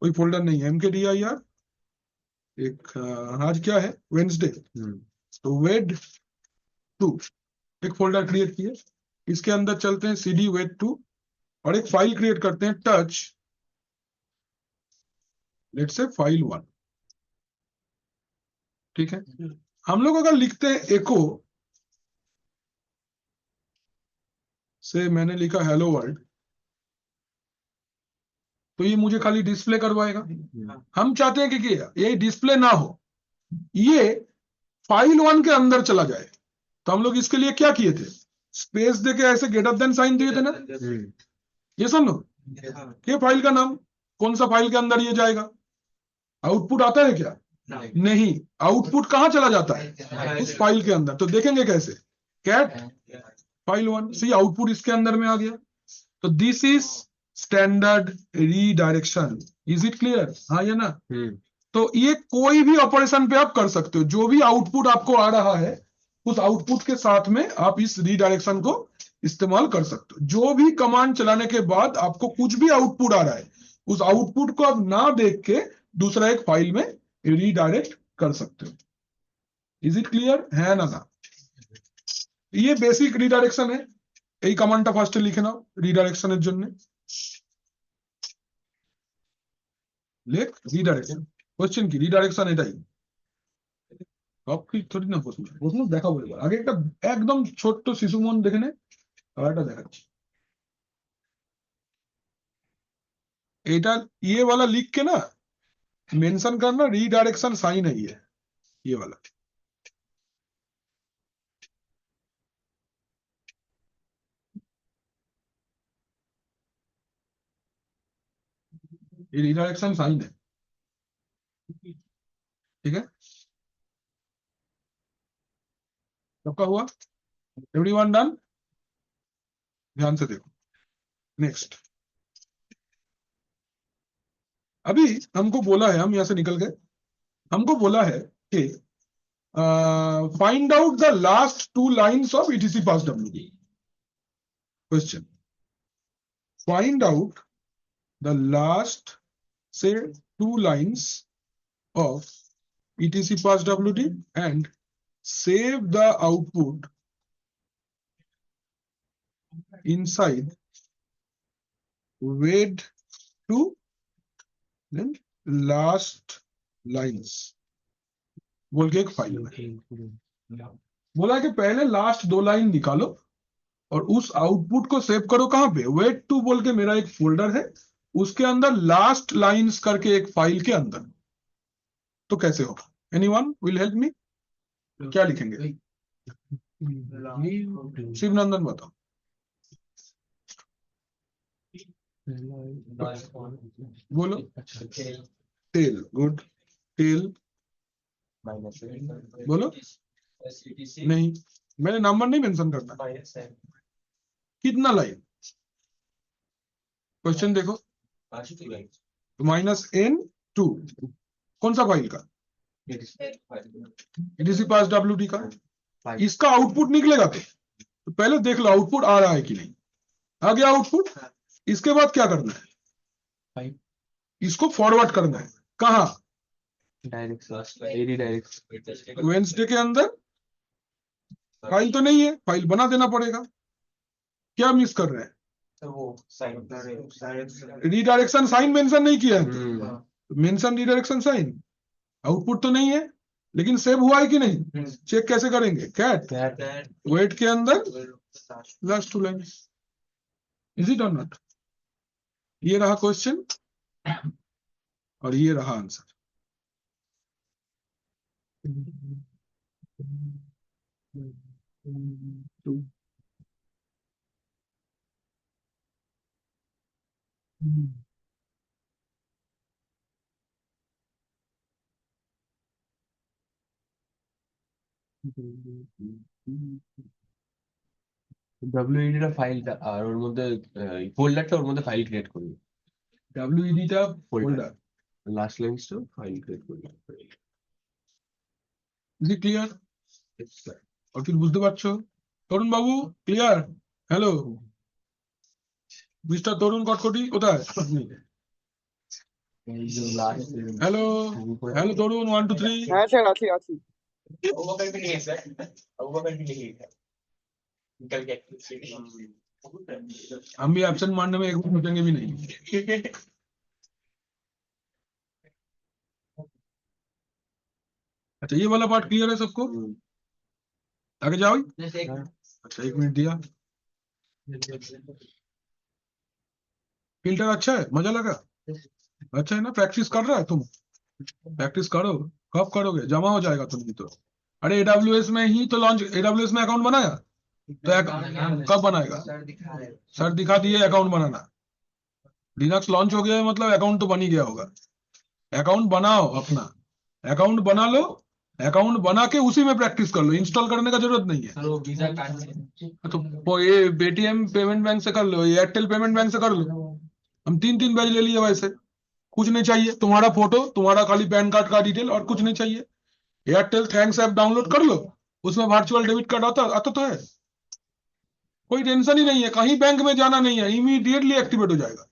कोई फोल्डर नहीं है। mkdir एक आज क्या है, वेडनेसडे, तो वेड2 एक फोल्डर क्रिएट किए, इसके अंदर चलते हैं cd वेड2 और एक फाइल क्रिएट करते हैं टच, लेट्स से file1। ठीक है, हम लोग अगर लिखते हैं एको से, मैंने लिखा हेलो वर्ल्ड, तो ये मुझे खाली डिस्प्ले करवाएगा। हम चाहते हैं कि ये डिस्प्ले ना हो, ये file1 के अंदर चला जाए। तो हम लोग इसके लिए क्या किए थे, स्पेस देके ऐसे ग्रेटर देन साइन दिए थे ना। ये सुन लो, ये फाइल का नाम, कौन सा फाइल के अंदर ये जाएगा? आउटपुट आता है क्या? नहीं, आउटपुट कहां चला जाता है? उस फाइल के अंदर। तो देखेंगे कैसे, कैट file1, सी आउटपुट इसके अंदर में आ गया। तो this is standard redirection. Is it clear? हाँ या ना? तो ये कोई भी ऑपरेशन पे आप कर सकते हो, जो भी आउटपुट आपको आ रहा है उस आउटपुट के साथ में आप इस रीडायरेक्शन को इस्तेमाल कर सकते हो। जो भी कमांड चलाने के बाद आपको कुछ भी आउटपुट आ रहा है, उस आउटपुट को आप ना देख के दूसरा एक फाइल में रीडायरेक्ट कर सकते हो। Is it clear? है ना? ये বেসিক রিডাইরেকশন है। এই কমান্ডটা ফার্স্টে লিখে নাও রিডাইরেকশনের জন্য। লেখ রিডাইরেকশন। কোশ্চেন কি, রিডাইরেকশন এটাই। সব কি থোড়ি না প্রশ্ন, প্রশ্ন দেখাবো এবার। আগে একটা একদম ছোট্ট শিশু মন দেখে নে, আর একটা দেখাচ্ছি। এটা ये वाला लिख के ना मेंशन करना, रीडायरेक्शन साइन है ये वाला। ये रीडायरेक्शन साइन है। ठीक है, सबका हुआ? Everyone done? ध्यान से देखो। नेक्स्ट, अभी हमको बोला है, हम यहां से निकल गए, हमको बोला है कि find out the last 2 lines of etc pass wd। Question, find out the last say 2 lines of etc pass wd and save the output inside wed2 then last lines बोल के एक फाइल में बोला कि पहले लास्ट 2 लाइन निकालो और उस आउटपुट को सेव करो। कहां पे? wed2 बोल के मेरा एक फोल्डर है, उसके अंदर लास्ट लाइंस करके एक फाइल के अंदर। तो कैसे होगा? Anyone will help me? क्या लिखेंगे? शिवनंदन बताओ। बोलो। Tell, good. टेल बोलो। नहीं, मैंने नंबर नहीं मेंशन करना। कितना लाइन? क्वेश्चन देखो, तो -n2 कौन सा फाइल का? etc pass wd का। इसका आउटपुट निकलेगा तो पहले देख लो आउटपुट आ रहा है कि नहीं। आ गया आउटपुट। इसके बाद क्या करना है? इसको फॉरवर्ड करना है। कहा? वेडनेसडे के अंदर। फाइल तो नहीं है, फाइल बना देना पड़ेगा। क्या मिस कर रहे हैं? तो वो साइन रिडायरेक्शन साइन मेंशन नहीं किया है, हम्म मेंशन रिडायरेक्शन साइन। आउटपुट तो नहीं है, लेकिन सेव हुआ है कि नहीं, चेक कैसे करेंगे, कैट कैट वेट के अंदर last two line, is it or not. ये रहा क्वेश्चन और ये रहा आंसर। WED টা ফাইলটা আর ওর মধ্যে ফোল্ডারটা, ওর মধ্যে ফাইল ক্রিয়েট করবি, WED টা ফোল্ডার ফোল্ডার, লাস্ট লাইনসটা ফাইল ক্রিয়েট করবি। Is it clear? আর কি বুঝতে পারছো তরুণ বাবু? ক্লিয়ার? হ্যালো মিস্টার তরুণ কটকটি কোথায়? Hello hello Tarun 1 2 3। হ্যাঁ স্যার আছি আছি। अबूबकर भी नहीं है सर, अबूबकर भी नहीं है, निकल गया। हम भी एब्सेंट मारने में एक बार सोचेंगे भी नहीं। अच्छा ये वाला पार्ट क्लियर है सबको? आगे जाओ। अच्छा 1 मिनट दिया। फिल्टर अच्छा है, मजा लगा? अच्छा है ना? प्रैक्टिस कर रहा है तुम? प्रैक्टिस करो, कब करोगे? जमा हो जाएगा तुम भी तो। अरे AWS में ही तो लॉन्च, AWS में अकाउंट बनाया तो कब बनाएगा? सर दिखा दिए अकाउंट बनाना। लिनक्स लॉन्च हो गया है मतलब अकाउंट तो बन ही गया होगा। अकाउंट बनाओ अपना, अकाउंट बना लो, अकाउंट बना के उसी में प्रैक्टिस कर लो, इंस्टॉल करने का जरूरत नहीं है। सर वो वीजा कार्ड से तो ये पेटीएम पेमेंट बैंक से कर लो, एयरटेल पेमेंट बैंक से कर लो। हम 3 बैच ले लिए वैसे, कुछ नहीं चाहिए, तुम्हारा फोटो, तुम्हारा खाली पैन कार्ड का डिटेल और कुछ नहीं चाहिए। एयरटेल थैंक्स ऐप डाउनलोड कर लो, उसमें वर्चुअल डेबिट कार्ड आता तो है, कोई टेंशन ही नहीं है, कहीं बैंक में जाना नहीं है, इमीडिएटली एक्टिवेट हो जाएगा।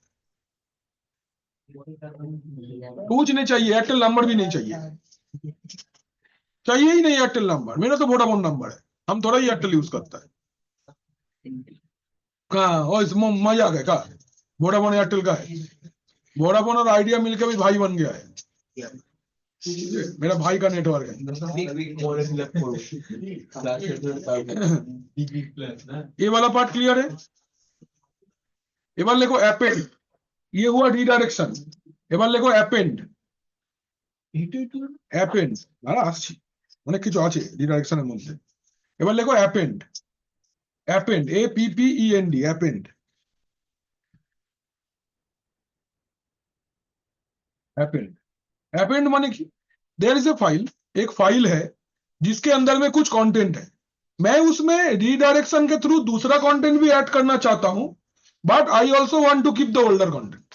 कुछ नहीं चाहिए, एयरटेल नंबर भी नहीं चाहिए, चाहिए ही नहीं एयरटेल नंबर। मेरा तो वोडाफोन नंबर है, हम थोड़ा ही एयरटेल यूज करता है। कहाँ और मजा आ गया का? वोडाफोन एयरटेल का है, वोडाफोन और आइडिया मिलकर भी भाई बन गया है, मेरा भाई का नेटवर्क है। ये वाला पार्ट क्लियर है? এবার লেখো অ্যাপেন্ড, ये हुआ রিডাইরেকশন। এবার লেখো অ্যাপেন্ড, অ্যাপেন্ড আর আসছি, অনেক কিছু আছে রিডাইরেকশনের মধ্যে। এবার লেখো append, append APPEND, append. Append, append माने कि देयर इज ए फाइल, एक फाइल है जिसके अंदर में कुछ कंटेंट है, मैं उसमें रीडायरेक्शन के थ्रू दूसरा कंटेंट भी ऐड करना चाहता हूं, but I also want to keep the older content.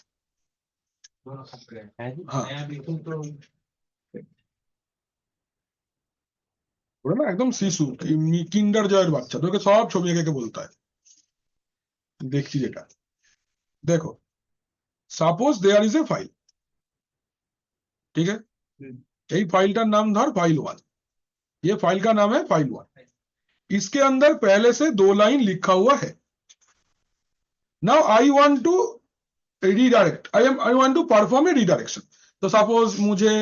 हाँ ওরা না একদম শিশু, কিন্ডার জয়ের বাচ্চা, তোকে সব ছবি এঁকে বলতে হয়। দেখছি যেটা, দেখো suppose there is a file, ठीक है, यही फाइल का नाम धर फाइल 1, ये फाइल का नाम है फाइल 1, इसके अंदर पहले से 2 लाइन लिखा हुआ है। Now I want to redirect, I want to perform a redirection. तो सपोज मुझे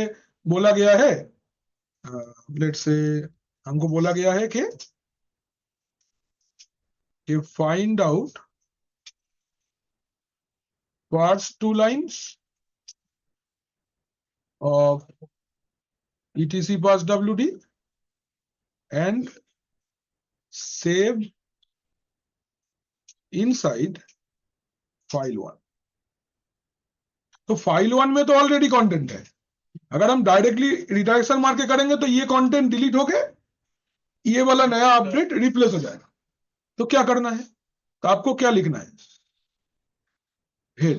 बोला गया है, लेट्स से हमको बोला गया है कि find out first 2 lines of etc pass wd and save inside file 1। तो फाइल 1 में तो ऑलरेडी कंटेंट है, अगर हम डायरेक्टली रिडायरेक्शन मार के करेंगे तो ये कंटेंट डिलीट होके ये वाला नया अपडेट रिप्लेस हो जाएगा। तो क्या करना है, तो आपको क्या लिखना है, हेड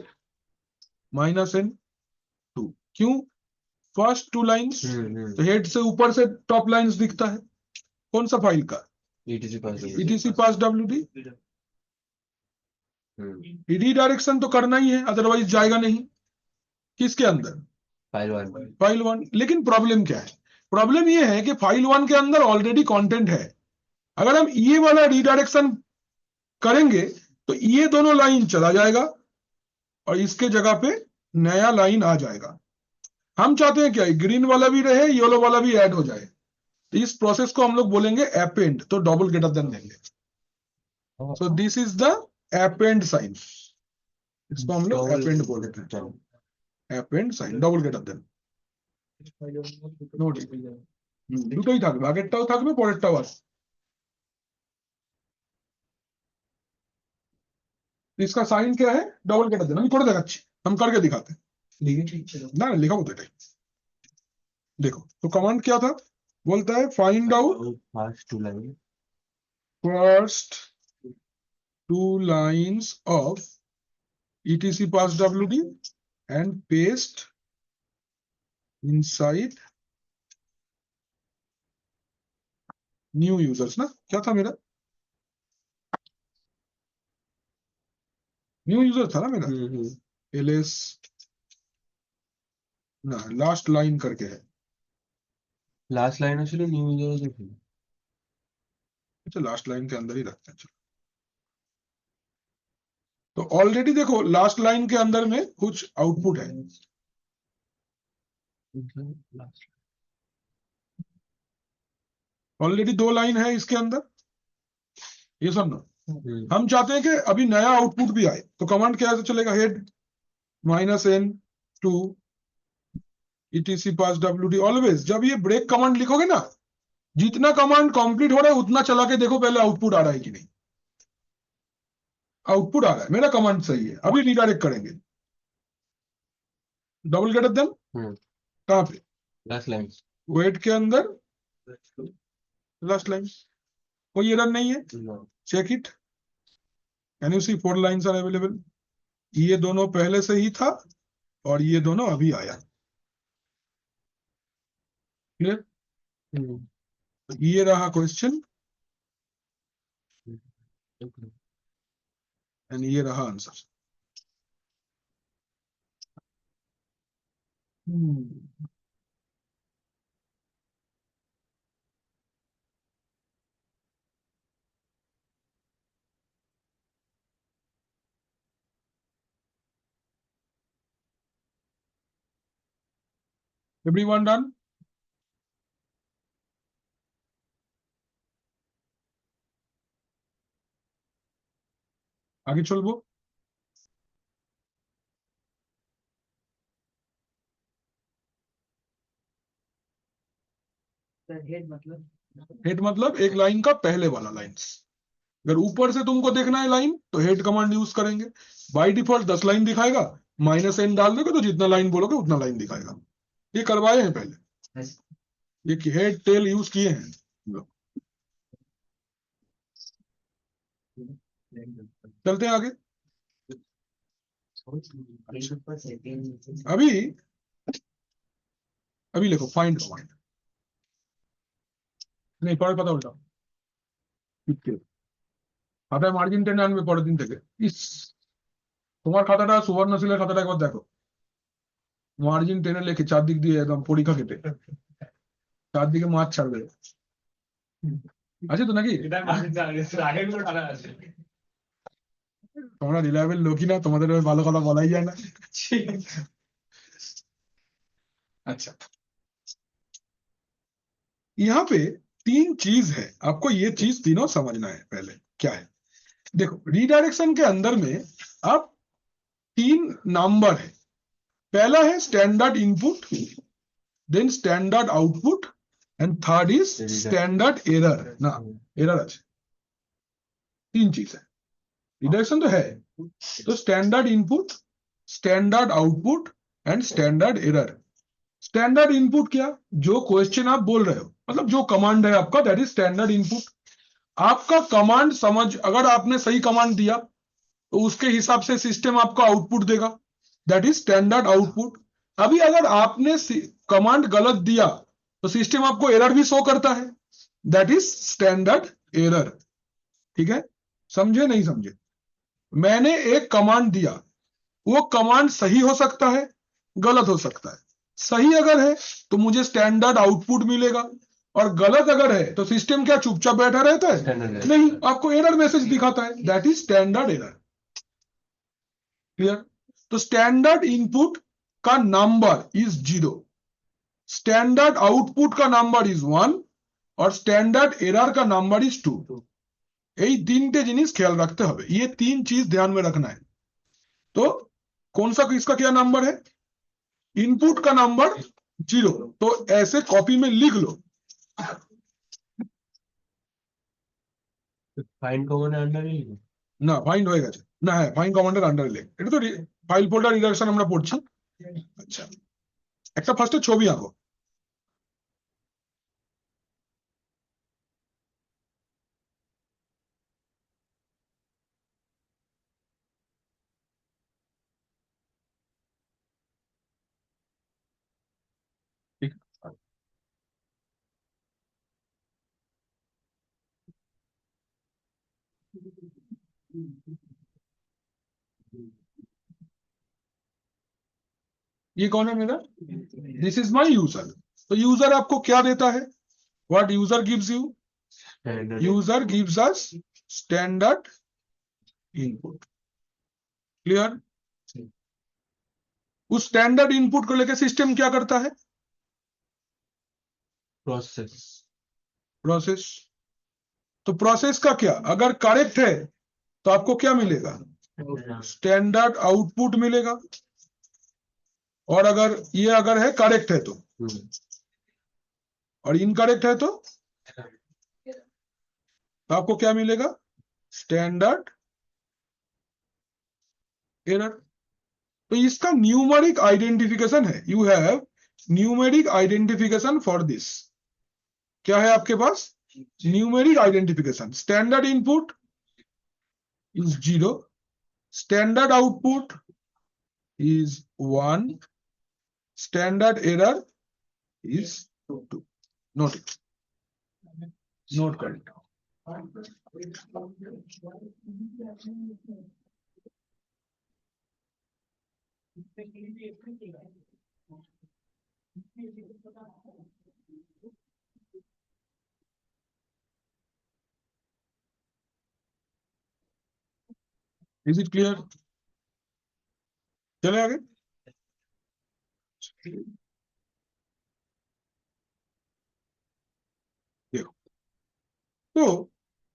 -n2, क्यों? फर्स्ट 2 लाइन्स, तो हेड से ऊपर से टॉप लाइन्स दिखता है, कौन सा फाइल का? etc pass wd। रीडायरेक्शन तो करना ही है, अदरवाइज जाएगा नहीं। किसके अंदर? फाइल 1। लेकिन प्रॉब्लम क्या है? प्रॉब्लम ये है कि फाइल 1 के अंदर ऑलरेडी कंटेंट है, अगर हम ये वाला रीडायरेक्शन करेंगे तो ये दोनों लाइन चला जाएगा और इसके जगह पे नया लाइन आ जाएगा। हम चाहते हैं क्या, ग्रीन वाला भी रहे, येलो वाला भी ऐड हो जाए। तो इस प्रोसेस को हम लोग बोलेंगे अपेंड, तो डबल ग्रेटर देन देंगे। So this is the append sign, इसको हम लोग अपेंड बोलते हैं, append sign, double greater than. দুটোই থাকবে, আগেরটাও থাকবে পরেরটাও আছে। इसका साइन क्या है, डबल ग्रेटर देन। আমি করে দেখাচ্ছি, हम करके दिखाते हैं। ना लिखा तो এটাই देखो। तो कमांड क्या था, बोलता है find out first two lines of etc pass wd and paste inside new users ना, क्या था मेरा, न्यू यूजर था ना मेरा, ls ना लास्ट लाइन करके है। लास्ट लाइन ছিল নিউ ইউজার। अच्छा लास्ट लाइन के अंदर ही रखते हैं, चलो। तो ऑलरेडी देखो लास्ट लाइन के अंदर में कुछ आउटपुट है, ऑलरेडी 2 लाइन है इसके अंदर, ये सुनना। हम चाहते हैं कि अभी नया आउटपुट भी आए, तो कमांड क्या से चलेगा, head -n two etc pass wd। Always जब ये ब्रेक कमांड लिखोगे ना, जितना कमांड कंप्लीट हो रहा है उतना चला के देखो पहले आउटपुट आ रहा है कि नहीं। आउटपुट आ रहा है, मेरा कमांड सही है, अभी रिडायरेक्ट करेंगे। डबल ग्रेटर देन कहां पे, लास्ट लाइन, वेट के अंदर लास्ट लाइन, कोई एरर नहीं है, check it, can you see 4 lines are available. ये दोनों पहले से ही था और ये दोनों अभी आया, क्लियर। ये रहा क्वेश्चन एंड ये रहा आंसर। Everyone done? आगे चलबो। हेड मतलब एक लाइन का पहले वाला लाइंस। अगर ऊपर से तुमको देखना है लाइन तो हेड कमांड यूज करेंगे। बाय डिफॉल्ट 10 लाइन दिखाएगा, -n डाल दोगे तो जितना लाइन बोलोगे उतना लाइन दिखाएगा। ये करवाए हैं पहले, ये हेड टेल यूज किए हैं हम लोग। चलते हैं आगे। अभी लिखो फाइंड कमांड, नहीं পরে কথা উল্টাও, খাতায় মার্জিন টেনে আনবে পরের দিন থেকে। ইস তোমার খাতাটা, সুবর্ণশীলের খাতাটা একবার দেখো, মার্জিন টেনে লেখে চারদিক দিয়ে একদম পরীক্ষা কেটে চারদিকে মাছ ছাড়বে, আছে তো নাকি? তোমরা রিলায়েবল লোকই না, তোমাদের ওই ভালো কথা বলাই যায় না। अच्छा, यहाँ पे 3 चीज है, आपको ये चीज तीनों समझना है। पहले क्या है, देखो रीडायरेक्शन के अंदर में अब 3 नंबर है। पहला है standard input, then standard output and third is standard error ना, एरर अच्छा 3 चीज है। रिडायरेक्शन तो है, तो standard input, standard output and standard error. Standard input क्या, जो क्वेश्चन आप बोल रहे हो, मतलब जो कमांड है आपका, दैट इज स्टैंडर्ड इनपुट। आपका कमांड समझ, अगर आपने सही कमांड दिया तो उसके हिसाब से सिस्टम आपको आउटपुट देगा, दैट इज स्टैंडर्ड आउटपुट। अभी अगर आपने कमांड गलत दिया तो सिस्टम आपको एरर भी शो करता है, दैट इज स्टैंडर्ड एरर। ठीक है, समझे नहीं समझे? मैंने एक कमांड दिया, वो कमांड सही हो सकता है, गलत हो सकता है। सही अगर है तो मुझे स्टैंडर्ड आउटपुट मिलेगा, और गलत अगर है तो सिस्टम क्या चुपचाप बैठा रहता है? स्टैंडर्ड नहीं, आपको एरर मैसेज दिखाता है, that is standard error. Clear? तो स्टैंडर्ड इनपुट का नंबर इज 0, स्टैंडर्ड आउटपुट का नंबर इज 1 और स्टैंडर्ड एरर का नंबर इज 2। এই তিনটে জিনিস খেয়াল রাখতে হবে, ये तीन चीज ध्यान में रखना है। तो कौन सा इसका क्या नंबर है? इनपुट का नंबर 0, तो ऐसे कॉपी में लिख लो। ফাইন কমান্ডের আন্ডারে না, ফাইন্ড হয়ে গেছে না, হ্যাঁ ফাইন্ড কমান্ডের আন্ডারে লেখ, এটা তো ফাইল ফোল্ডার রিডাকশন আমরা পড়ছি। আচ্ছা, একটা ফার্স্টে ছবি আঁকো। ये कौन है मेरा? This is my user. तो यूजर आपको क्या देता है? What user gives you? Standard user gives us standard input. Clear? उस स्टैंडर्ड इनपुट को लेकर सिस्टम क्या करता है? Process process. तो प्रोसेस का क्या, अगर करेक्ट है तो आपको क्या मिलेगा? स्टैंडर्ड आउटपुट मिलेगा। और अगर है करेक्ट है तो, और इनकरेक्ट है तो आपको क्या मिलेगा? Standard error. तो इसका न्यूमेरिक आइडेंटिफिकेशन है, you have numeric identification for this. क्या है आपके पास? Numeric identification. Standard input is 0, standard output is 1, standard error is 2। Note it, note कर लो। Is it clear? चले आगे। देखो, तो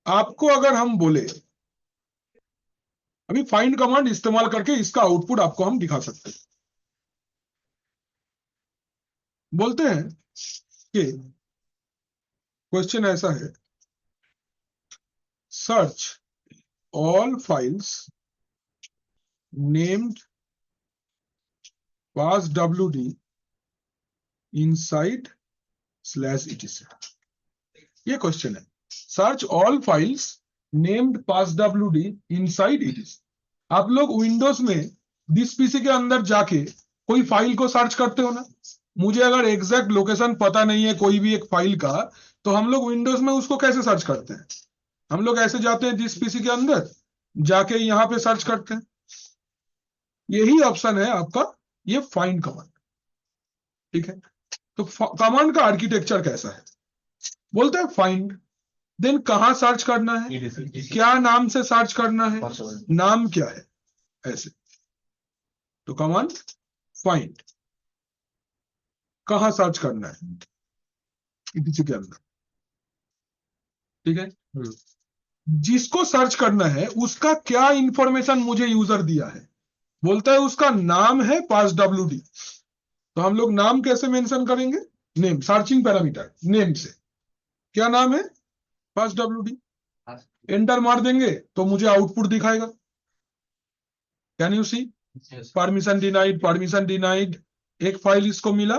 आपको अगर हम बोले, अभी फाइंड कमांड इस्तेमाल करके इसका आउटपुट आपको हम दिखा सकते हैं। बोलते हैं कि क्वेश्चन ऐसा है, search all files named passwd inside /etc। ये क्वेश्चन है, search all files named passwd inside etc। आप लोग विंडोज में दिस पीसी के अंदर जाके कोई फाइल को सर्च करते हो ना? मुझे अगर एग्जैक्ट लोकेशन पता नहीं है कोई भी एक फाइल का, तो हम लोग विंडोज में उसको कैसे सर्च करते हैं? हम लोग ऐसे जाते हैं दिस पीसी के अंदर, जाके यहां पे सर्च करते हैं। यही ऑप्शन है आपका ये फाइंड कमांड। ठीक है, तो कमांड का आर्किटेक्चर कैसा है? बोलते हैं फाइंड, देन कहां सर्च करना है, क्या नाम से सर्च करना है, नाम क्या है, ऐसे। तो कमांड फाइंड, कहां सर्च करना है, किसी के अंदर। ठीक है, जिसको सर्च करना है उसका क्या इंफॉर्मेशन मुझे यूजर दिया है? बोलता है उसका नाम है passwd। तो हम लोग नाम कैसे मेंशन करेंगे? नेम, सर्चिंग पैरामीटर नेम से। क्या नाम है? passwd। एंटर मार देंगे तो मुझे आउटपुट दिखाएगा। Can you see? Permission denied, permission denied. एक फाइल इसको मिला,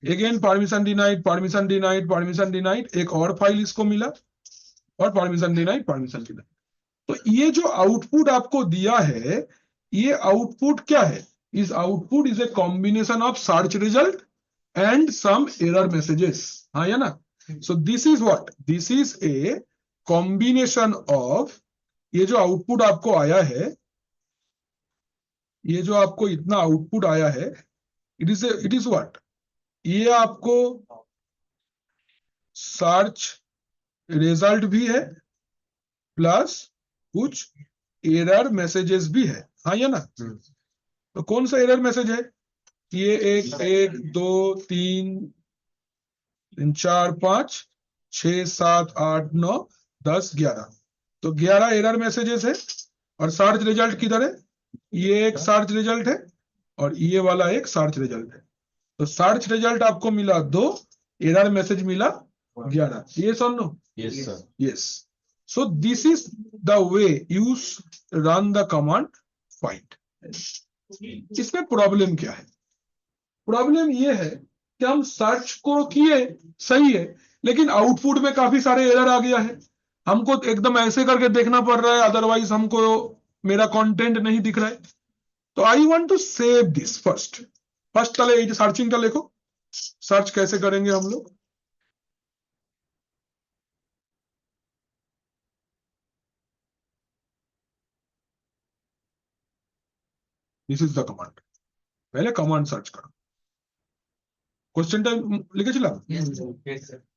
again permission denied, permission denied, permission denied. एक और फाइल इसको मिला और परमिशन डिनाइड, परमिशन डिनाइड। तो ये जो आउटपुट आपको दिया है, ये आउटपुट क्या है? इस output is a combination of search result and some error messages. हाँ या ना? So this is what, this is a combination of, ये जो आउटपुट आपको आया है, ये जो आपको इतना आउटपुट आया है, इट इज व्हाट, ये आपको सर्च रिजल्ट भी है प्लस कुछ एरर मैसेजेस भी है, हाँ या ना? तो कौन सा एरर मैसेज है? ये 1 2 3 4 5 6 7 8 9 10 11, तो 11 एरर मैसेजेस है। और सर्च रिजल्ट किधर है? ये एक सर्च रिजल्ट है और ये वाला एक सर्च रिजल्ट है। तो सर्च रिजल्ट आपको मिला 2, एरर मैसेज मिला 11। ये सुन लो। Yes sir. Yes. So this is the way you run the command find. इसमें प्रॉब्लम क्या है? प्रॉब्लम ये है कि हम सर्च को किए, सही है, लेकिन आउटपुट में काफी सारे एरर आ गया है। हमको एकदम ऐसे करके देखना पड़ रहा है, अदरवाइज हमको मेरा कंटेंट नहीं दिख रहा है। तो I want to save this first ताले सर्चिंग टा लिखो। सर्च कैसे करेंगे हम लोग? This is the command. पहले कमांड सर्च करो। क्वेश्चन टाइम लिखे ছিলাম?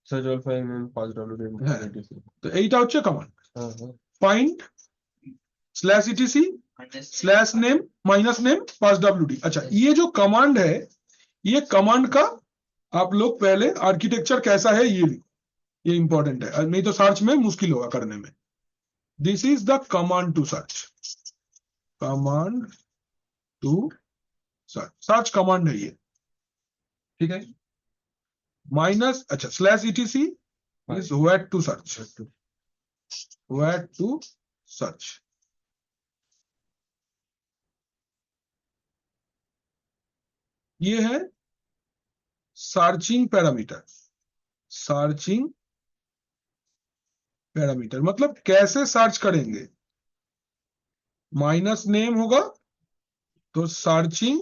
सर्च ऑल फाइल में पास डाउनलोड হ্যাঁ, তো এইটা হচ্ছে কমান্ড। हाँ फाइंड /etc/name -name passwd। अच्छा, ये जो कमांड है, ये कमांड का आप लोग पहले आर्किटेक्चर कैसा है ये लिखो, ये इंपॉर्टेंट है, नहीं तो सर्च में मुश्किल होगा करने में। This is the command to search. Command to search command है ये, ठीक है। माइनस, अच्छा, /etc is where to search, where to search। ये है सर्चिंग पैरामीटर। सर्चिंग पैरामीटर मतलब कैसे सर्च करेंगे। -name होगा तो searching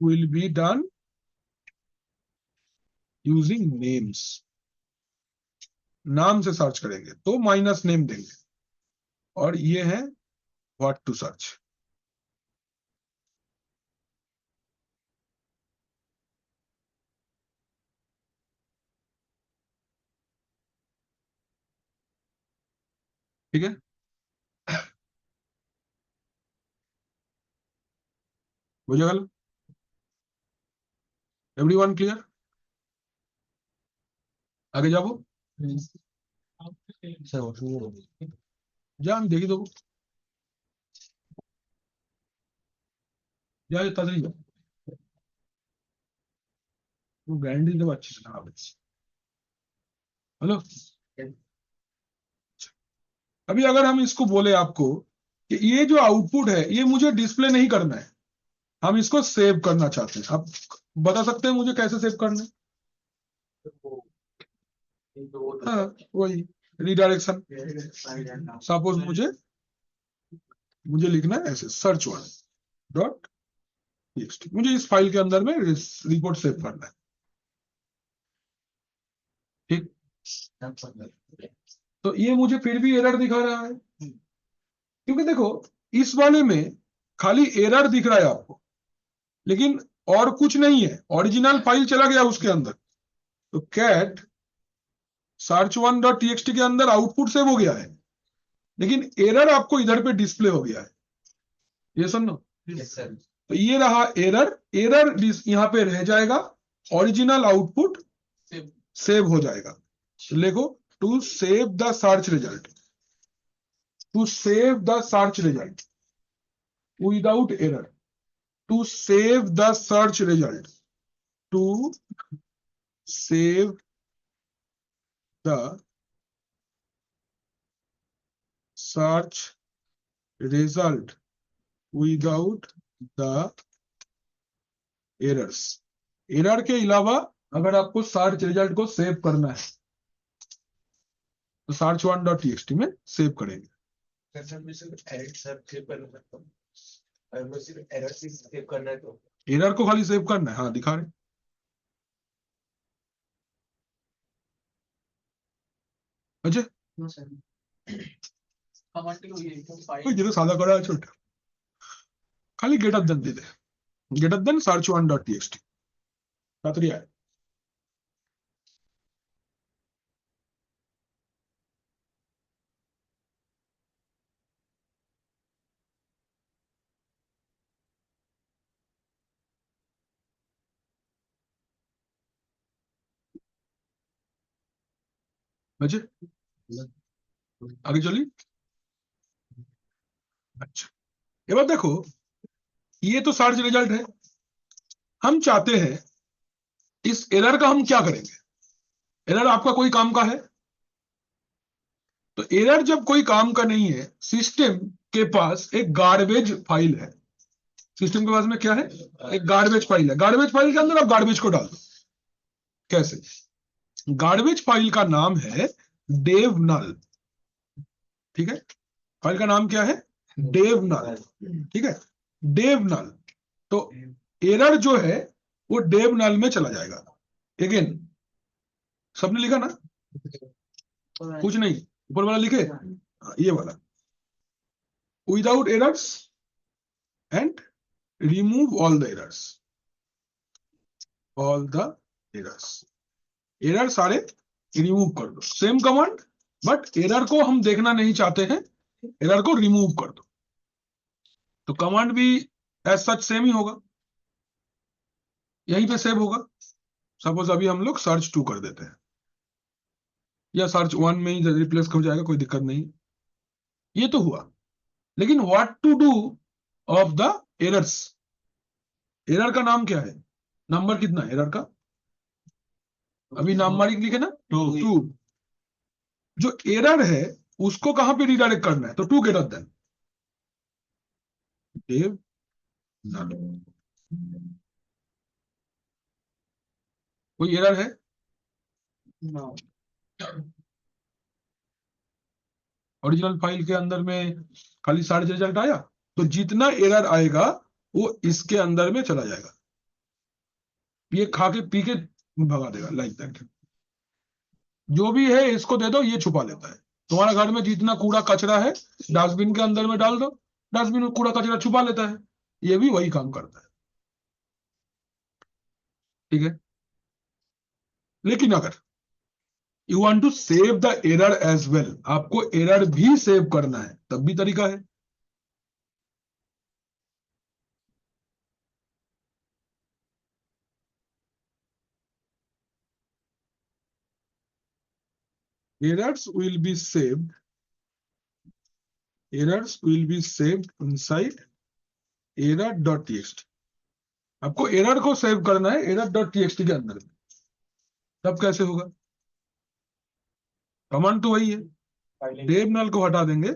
will be done using names। नाम से सर्च करेंगे तो -name देंगे। और ये है what to search। ठीक है, बुझे एवरीवन? क्लियर? आगे जाबो, सर वॉशरूम जा আমি দেখি দেবো, যা তাড়াতাড়ি যা। গ্যারান্টি দিতে পারছিস না हेलो। अभी अगर हम इसको बोले आपको कि ये जो आउटपुट है ये मुझे डिस्प्ले नहीं करना है, हम इसको सेव करना चाहते हैं, आप बता सकते हैं मुझे कैसे सेव करना है? हाँ, वही रिडायरेक्शन। सपोज मुझे लिखना है ऐसे search1.txt, मुझे इस फाइल के अंदर में रिपोर्ट सेव करना है, ठीक। तो ये मुझे फिर भी एरर दिखा रहा है, क्योंकि देखो इस वाले में खाली एरर दिख रहा है आपको, लेकिन और कुछ नहीं है, ओरिजिनल फाइल चला गया उसके अंदर। तो कैट search1.txt के अंदर आउटपुट सेव हो गया है, लेकिन एरर आपको इधर पे डिस्प्ले हो गया है। ये सुनो, तो ये रहा एरर यहाँ पे रह जाएगा, ओरिजिनल आउटपुट सेव हो जाएगा। तो लिखो to save the search result, to save the search result without error, to save the search result, to save the search result without the errors. Error के अलावा अगर आपको सर्च रिजल्ट को सेव करना है तो search1.txt में सेव करेंगे। एरर को खाली सेव करना है, हाँ दिखा रहे। अच्छा, कोई যেটা সাদা করা আছে ওটা খালি গ্রেটার দেন দিতে, গ্রেটার দেন search1.txt, তাড়াতাড়ি আয়। बचे आगे चलिए। अच्छा, ये बात देखो, ये तो सर्च रिजल्ट है। हम चाहते हैं इस एरर का हम क्या करेंगे। एरर आपका कोई काम का है, तो एरर जब कोई काम का नहीं है, सिस्टम के पास एक गार्बेज फाइल है। सिस्टम के पास में क्या है, एक गार्बेज फाइल है। गार्बेज फाइल के अंदर आप गार्बेज को डाल दो। कैसे? गार्बेज फाइल का नाम है डेव नल। ठीक है, फाइल का नाम क्या है, डेव नल। ठीक है, डेव नल। तो एरर जो है वो डेव नल में चला जाएगा। अगेन, सबने लिखा ना, कुछ नहीं, ऊपर वाला लिखे, ये वाला, without errors and remove all the errors. All the errors, error सारे रिमूव कर दो। सेम कमांड, बट एरर को हम देखना नहीं चाहते हैं, एरर को रिमूव कर दो। तो कमांड भी एज सच सेम ही होगा, यहीं पे सेव होगा। सपोज अभी हम लोग सर्च 2 कर देते हैं, या सर्च 1 में ही रिप्लेस हो जाएगा, कोई दिक्कत नहीं। ये तो हुआ, लेकिन what to do of the errors. Error का नाम क्या है, नंबर कितना है एरर का, अभी नंबरिंग लिखे ना, 2। जो एरर है उसको कहां पे रिडायरेक्ट करना है, तो 2 ग्रेटर देन डेव नल। कोई एरर है, ओरिजिनल फाइल के अंदर में खाली सर्च रिजल्ट आया, तो जितना एरर आएगा वो इसके अंदर में चला जाएगा। ये खा के पी के भगा देगा, लाइक दैट। जो भी है इसको दे दो, ये छुपा लेता है। तुम्हारा घर में जितना कूड़ा कचरा है डस्टबिन के अंदर में डाल दो, डस्टबिन में कूड़ा कचरा छुपा लेता है। ये भी वही काम करता है। ठीक है, लेकिन अगर you want to save the error as well, आपको एरर भी सेव करना है, तब भी तरीका है। Errors will be saved. Errors will be saved inside error.txt. आपको एरर को सेव करना है error.txt के अंदर में। तब कैसे होगा, कमांड तो वही है, डेव नल को हटा देंगे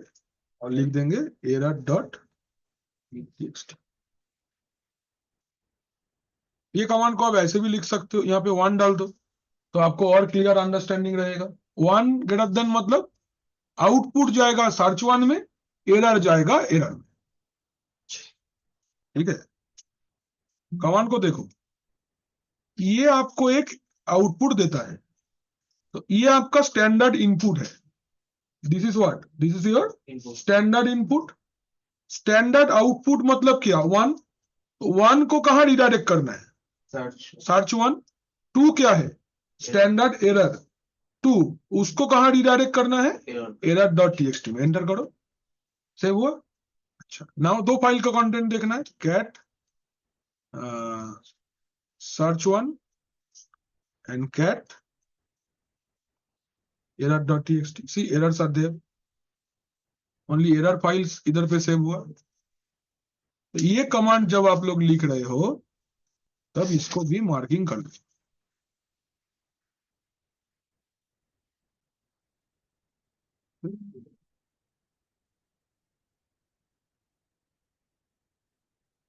और लिख देंगे error.txt। ये कमांड को आप ऐसे भी लिख सकते हो, यहाँ पे 1 डाल दो तो आपको और क्लियर अंडरस्टैंडिंग रहेगा। 1 ग्रेटर देन मतलब आउटपुट जाएगा सर्च 1 में, एरर जाएगा एरर में। ठीक है, कमांड को देखो, ये आपको एक आउटपुट देता है, तो ये आपका स्टैंडर्ड इनपुट है। This is what, this is your standard input. Standard output मतलब क्या, 1। तो 1 को कहां रिडायरेक्ट करना है, सर्च 1। 2 क्या है, स्टैंडर्ड एरर 2, उसको कहां रिडायरेक्ट करना है, error.txt में। एंटर करो, सेव हुआ। अच्छा, नाउ 2 फाइल का कंटेंट देखना है, cat search 1 and cat error.txt. See, errors are there, only error files इधर पे सेव हुआ। तो ये कमांड जब आप लोग लिख रहे हो तब इसको भी मार्किंग कर दो।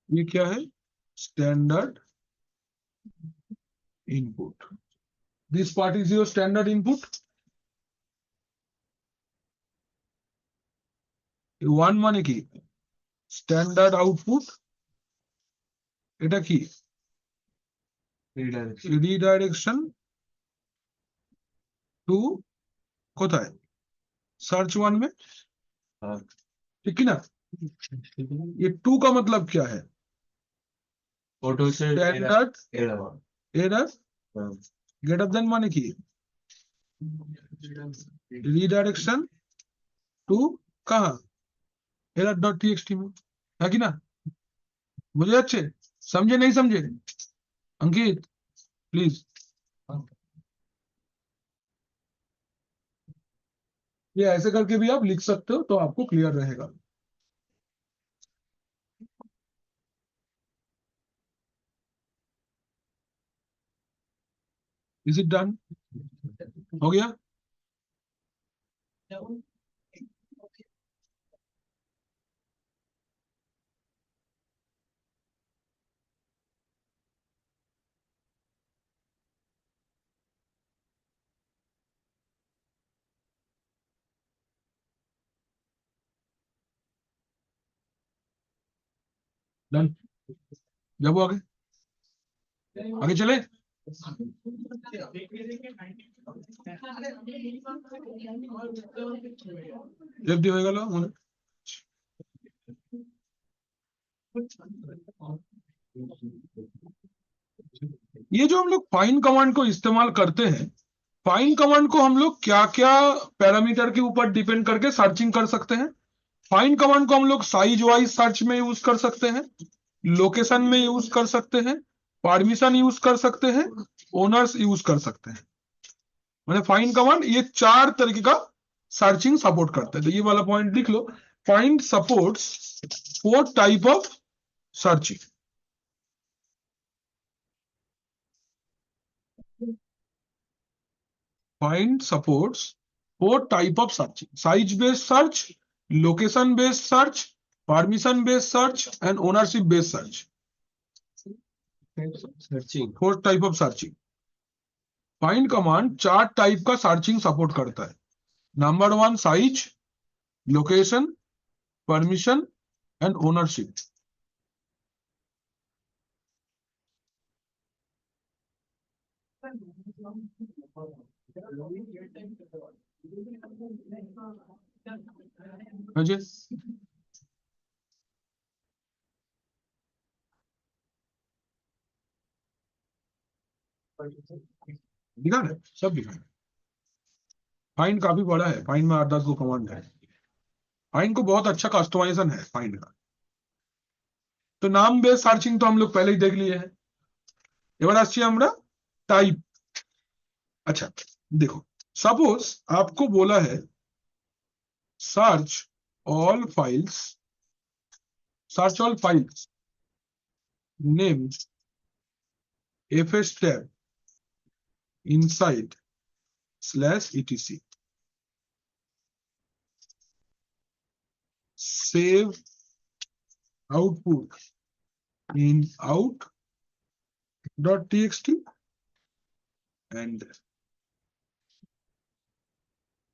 ये क्या है, standard input. This part is your standard input. 1 মানে কি, স্ট্যান্ডার্ড আউটপুট। এটা কি, রিডাইরেকশন টু কোথায়, सर्च 1 में। ठीक है ना, ये 2 का मतलब क्या है, ऑटो से स्टैंडर्ड एरर हाँ। ग्रेटर देन মানে কি, রিডাইরেকশন टू कहां, error.txt में, है कि ना। मुझे अच्छे समझे नहीं समझे, अंकित प्लीज। ये ऐसे करके भी आप लिख सकते हो, तो आपको क्लियर रहेगा। Is it done? हो गया? डन? जब आगे आगे चले। जब दी होएगा लो मुझे। ये जो हम लोग फाइन कमांड को इस्तेमाल करते हैं, फाइन कमांड को हम लोग क्या क्या पैरामीटर के ऊपर डिपेंड करके सर्चिंग कर सकते हैं। फाइन कमांड को हम लोग साइज वाइज सर्च में यूज कर सकते हैं, लोकेशन में यूज कर सकते हैं, परमिशन यूज कर सकते हैं, ओनर्स यूज कर सकते हैं। मैंने फाइन कमांड ये 4 तरीके का सर्चिंग सपोर्ट करता है। तो ये वाला पॉइंट लिख लो, find supports 4 type of searching. Find supports 4 type of searching: size based search, location based search, permission based search and ownership based search. Searching 4 type of searching. Find command 4 type का सर्चिंग सपोर्ट करता है। Number 1 size, location, permission and ownership. Ajay दिखा रहे सब दिखा रहे। फाइंड काफी बड़ा है, फाइंड में 8-10 को कमांड है। फाइंड को बहुत अच्छा कस्टमाइजेशन है फाइंड का। तो नाम बेस्ड सार्चिंग तो हम लोग पहले ही देख लिए हैं। এবার আসছি আমরা टाइप। अच्छा देखो, सपोज आपको बोला है search all files, search all files name fs tab inside /etc, save output in out.txt and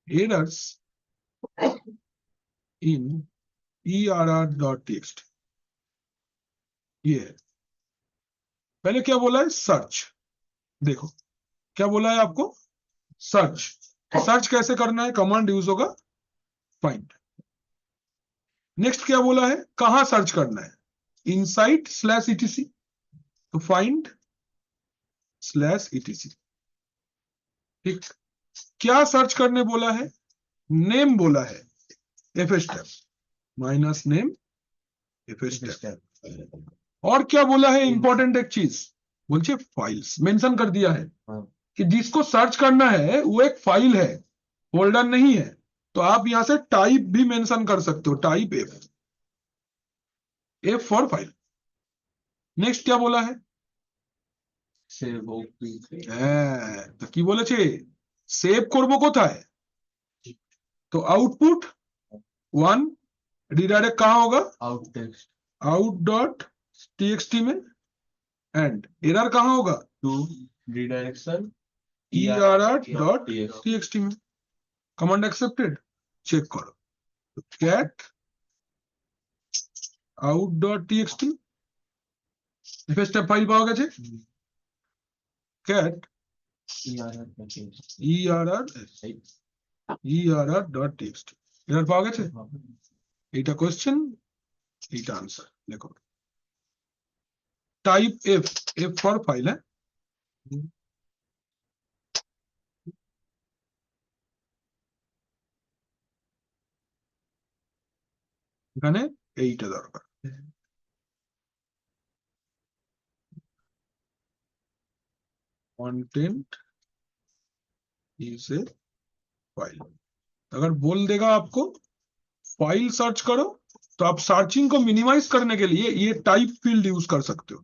errors in err.txt। ये है। पहले क्या बोला है? सर्च। देखो क्या बोला है आपको? सर्च। सर्च कैसे करना है? कमांड यूज होगा फाइंड। नेक्स्ट क्या बोला है? कहां सर्च करना है? इनसाइड /etc, तो फाइंड /etc। ठीक। क्या सर्च करने बोला है? नेम बोला है, fs tab minus name fs tab। और क्या बोला है? इंपॉर्टेंट एक चीज बोलছে फाइल्स मेंशन कर दिया है कि जिसको सर्च करना है वो एक फाइल है, फोल्डर नहीं है। तो आप यहां से टाइप भी मेंशन कर सकते हो, type F for file. Next क्या बोला है? সেভ ওপি হ্যাঁ, তো কি বলেছে? সেভ করব কোথায়? तो आउटपुट 1 रिडायरेक्ट कहां होगा? आउट टेक्स्ट out.txt में। एंड एरर कहां होगा? टू रिडायरेक्शन err.txt में। कमांड एक्सेप्टेड, चेक करो। cat out.txt स्टेप फाइल पाওয়া গেছে। cat err.txt এরর পাওয়া গেছে। এইটা কোশ্চেন, এইটা আনসার। দেখো টাইপ এফ ফর ফাইল। হ্যাঁ, এখানে এইটা দরকার। content is a file। अगर बोल देगा आपको फाइल सर्च करो, तो आप सर्चिंग को मिनिमाइज करने के लिए ये टाइप फील्ड यूज कर सकते हो।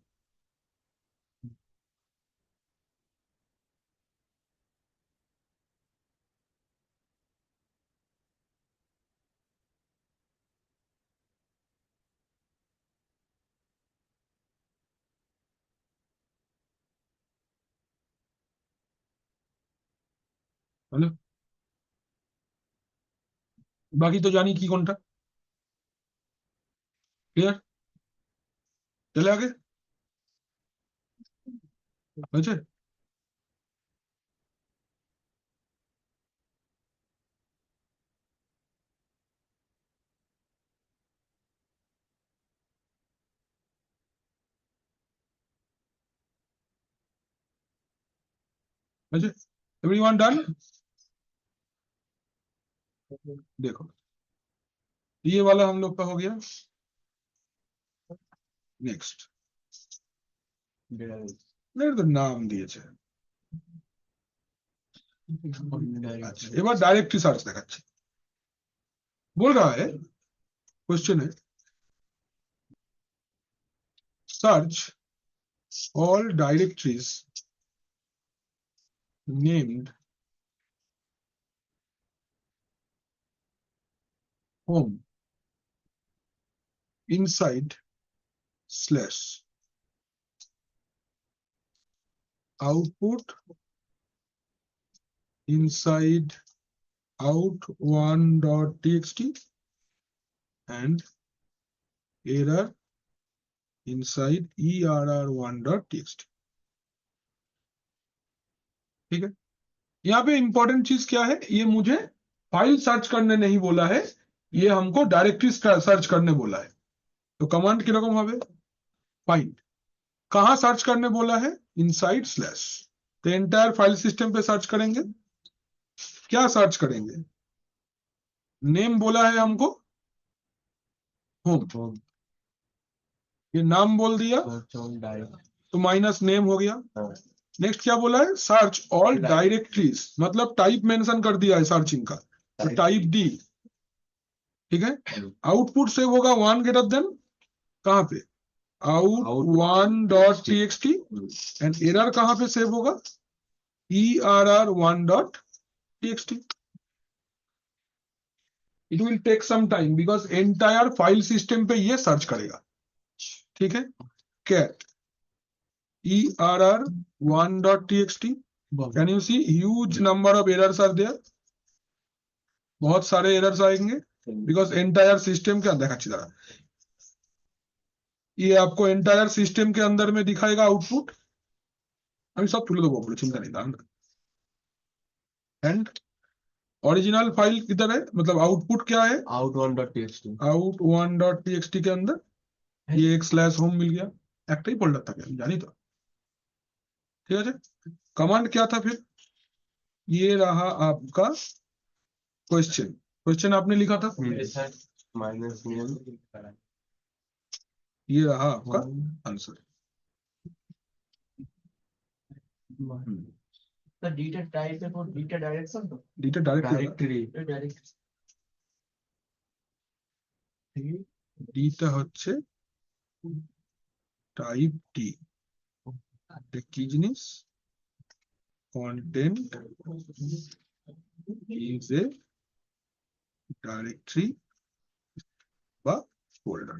হলো? বাকি তো জানি কি কোনটা। ক্লিয়ার? চলে আগে হয়েছে? হয়েছে? Everyone done? देखो, ये वाला हम लोग का हो गया। নেক্সট, তো নাম দিয়েছে। আচ্ছা, এবার ডাইরেক্টরি সার্চ দেখাচ্ছে। बोल रहा है, क्वेश्चन है search all directories named home inside slash output inside out1.txt and error inside err1.txt। ठीक है, यहाँ पे इंपॉर्टेंट चीज क्या है, ये मुझे फाइल सर्च करने नहीं बोला है, ये हमको डायरेक्टरी सर्च करने बोला है। तो कमांड किरकम হবে, फाइंड। कहां सर्च करने बोला है, इनसाइड स्लैश। तो एंटायर फाइल सिस्टम पे सर्च करेंगे। क्या सर्च करेंगे, नेम बोला है हमको होम, ये नाम बोल दिया तो माइनस नेम हो गया। नेक्स्ट क्या बोला है, सर्च ऑल डायरेक्टरीज, मतलब टाइप मेंशन कर दिया है सर्चिंग का, तो टाइप डी। ठीक है, आउटपुट सेव होगा 1 ग्रेटर देन, कहां पे, out1.txt एंड एरर कहां पे सेव होगा, err1.txt। It will take some time because entire file system पे ये सर्च करेगा। ठीक है, cat err1.txt, can you see huge number of errors are there, बहुत सारे एरर्स आएंगे बिकॉज एंटायर सिस्टम के अंदर, अच्छी तरह ये आपको एंटायर सिस्टम के अंदर में दिखाएगा आउटपुट। আমি সব তুলে দেবো বলে চিন্তা নেই, দাঁড়ান। एंड ओरिजिनल फाइल किधर है, मतलब आउटपुट क्या है, out1.txt out1.txt के अंदर ये एक स्लैश होम मिल गया, একটাই फोल्डर था क्या, जानी तो। ठीक है, कमांड क्या था फिर, ये रहा आपका क्वेश्चन। क्वेश्चन आपने लिखा था, माइनस नेम ये रहा आपका आंसर। The data type है वो data direction तो डीटा डायरेक्ट ডাইরেক্টরি direct ডিটা হচ্ছে টাইপ ডি। এটা কি জিনিস, কন্টেন্ট ইজ এ डायरेक्टरी বা फोल्डर।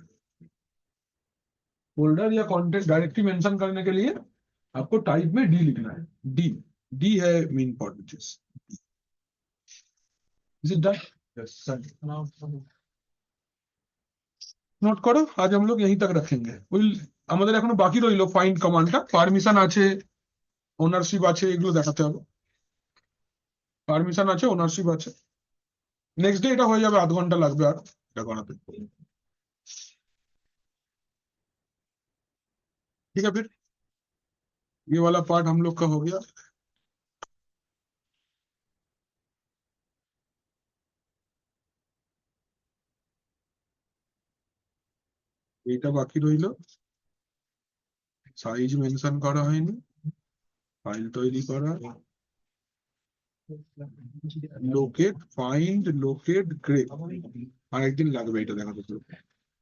फोल्डर या कंटेंट डायरेक्टरी मेंशन करने के लिए आपको टाइप में डी लिखना है। डी, डी है मेन इंपॉर्टेंट चीज। Is it done? নোট করো, আজ हम लोग यहीं तक रखेंगे। উইল আমাদের এখনো বাকি রইলো ফাইন্ড কমান্ডটা, পারমিশন আছে, ওনারশিপ আছে, এগুলো দেখাতে হবে। পারমিশন আছে, ওনারশিপ আছে। नेक्स्ट डे এটা হয়ে যাবে, আধ ঘন্টা লাগবে আর এটা করাতে। ठीक है, फिर ये वाला पार्ट हम लोग का हो गया। এটা বাকি রইলো, সাইজ মেনশন করা হয়নি, ফাইল তৈরি করা, লোকেট, ফাইন্ড, লোকেট, গ্রেপ। আর একদিন লাগবে এটা দেখাতে।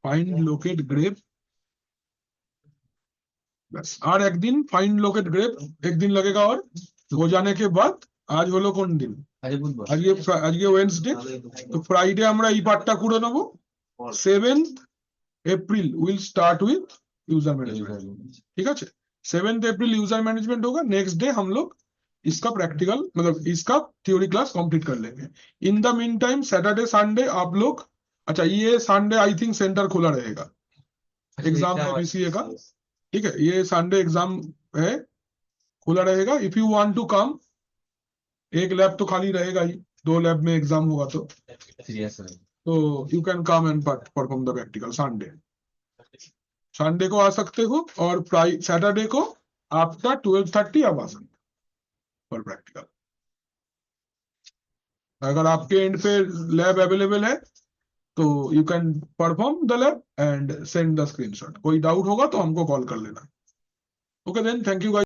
ফাইন্ড, লোকেট, গ্রেপ, बस। আর একদিন ফাইন্ড, লোকেট, গ্রেপ एक दिन लगेगा। और हो जाने के बाद আজ হলো কোন দিন? আজ বুধবার। আজকে ওয়েডনেসডে। তো ফ্রাইডে আমরা এই পার্টটা করে নেবো। 7th April will start with user management. ठीक है, 7th एप्रिल यूजर मैनेजमेंट होगा। नेक्स्ट डे हम लोग इसका प्रैक्टिकल मतलब इसका थ्योरी क्लास कंप्लीट कर लेंगे। In the mean time Saturday Sunday आप लोग, अच्छा ये संडे आई थिंक सेंटर खुला रहेगा, एग्जाम है बीसीए का। ठीक है, ये संडे एग्जाम है, खुला रहेगा। If you want to come, एक लैब तो खाली रहेगा ही, 2 लैब में एग्जाम होगा तो you can come and perform the practical Sunday. Sunday को आ सकते हो और सैटरडे को आफ्टर 12:30 आप आ सकते फॉर प्रैक्टिकल। अगर आपके एंड पे लैब अवेलेबल है तो you can perform the lab and send the screenshot. कोई डाउट होगा तो हमको कॉल कर लेना। Okay then, thank you guys.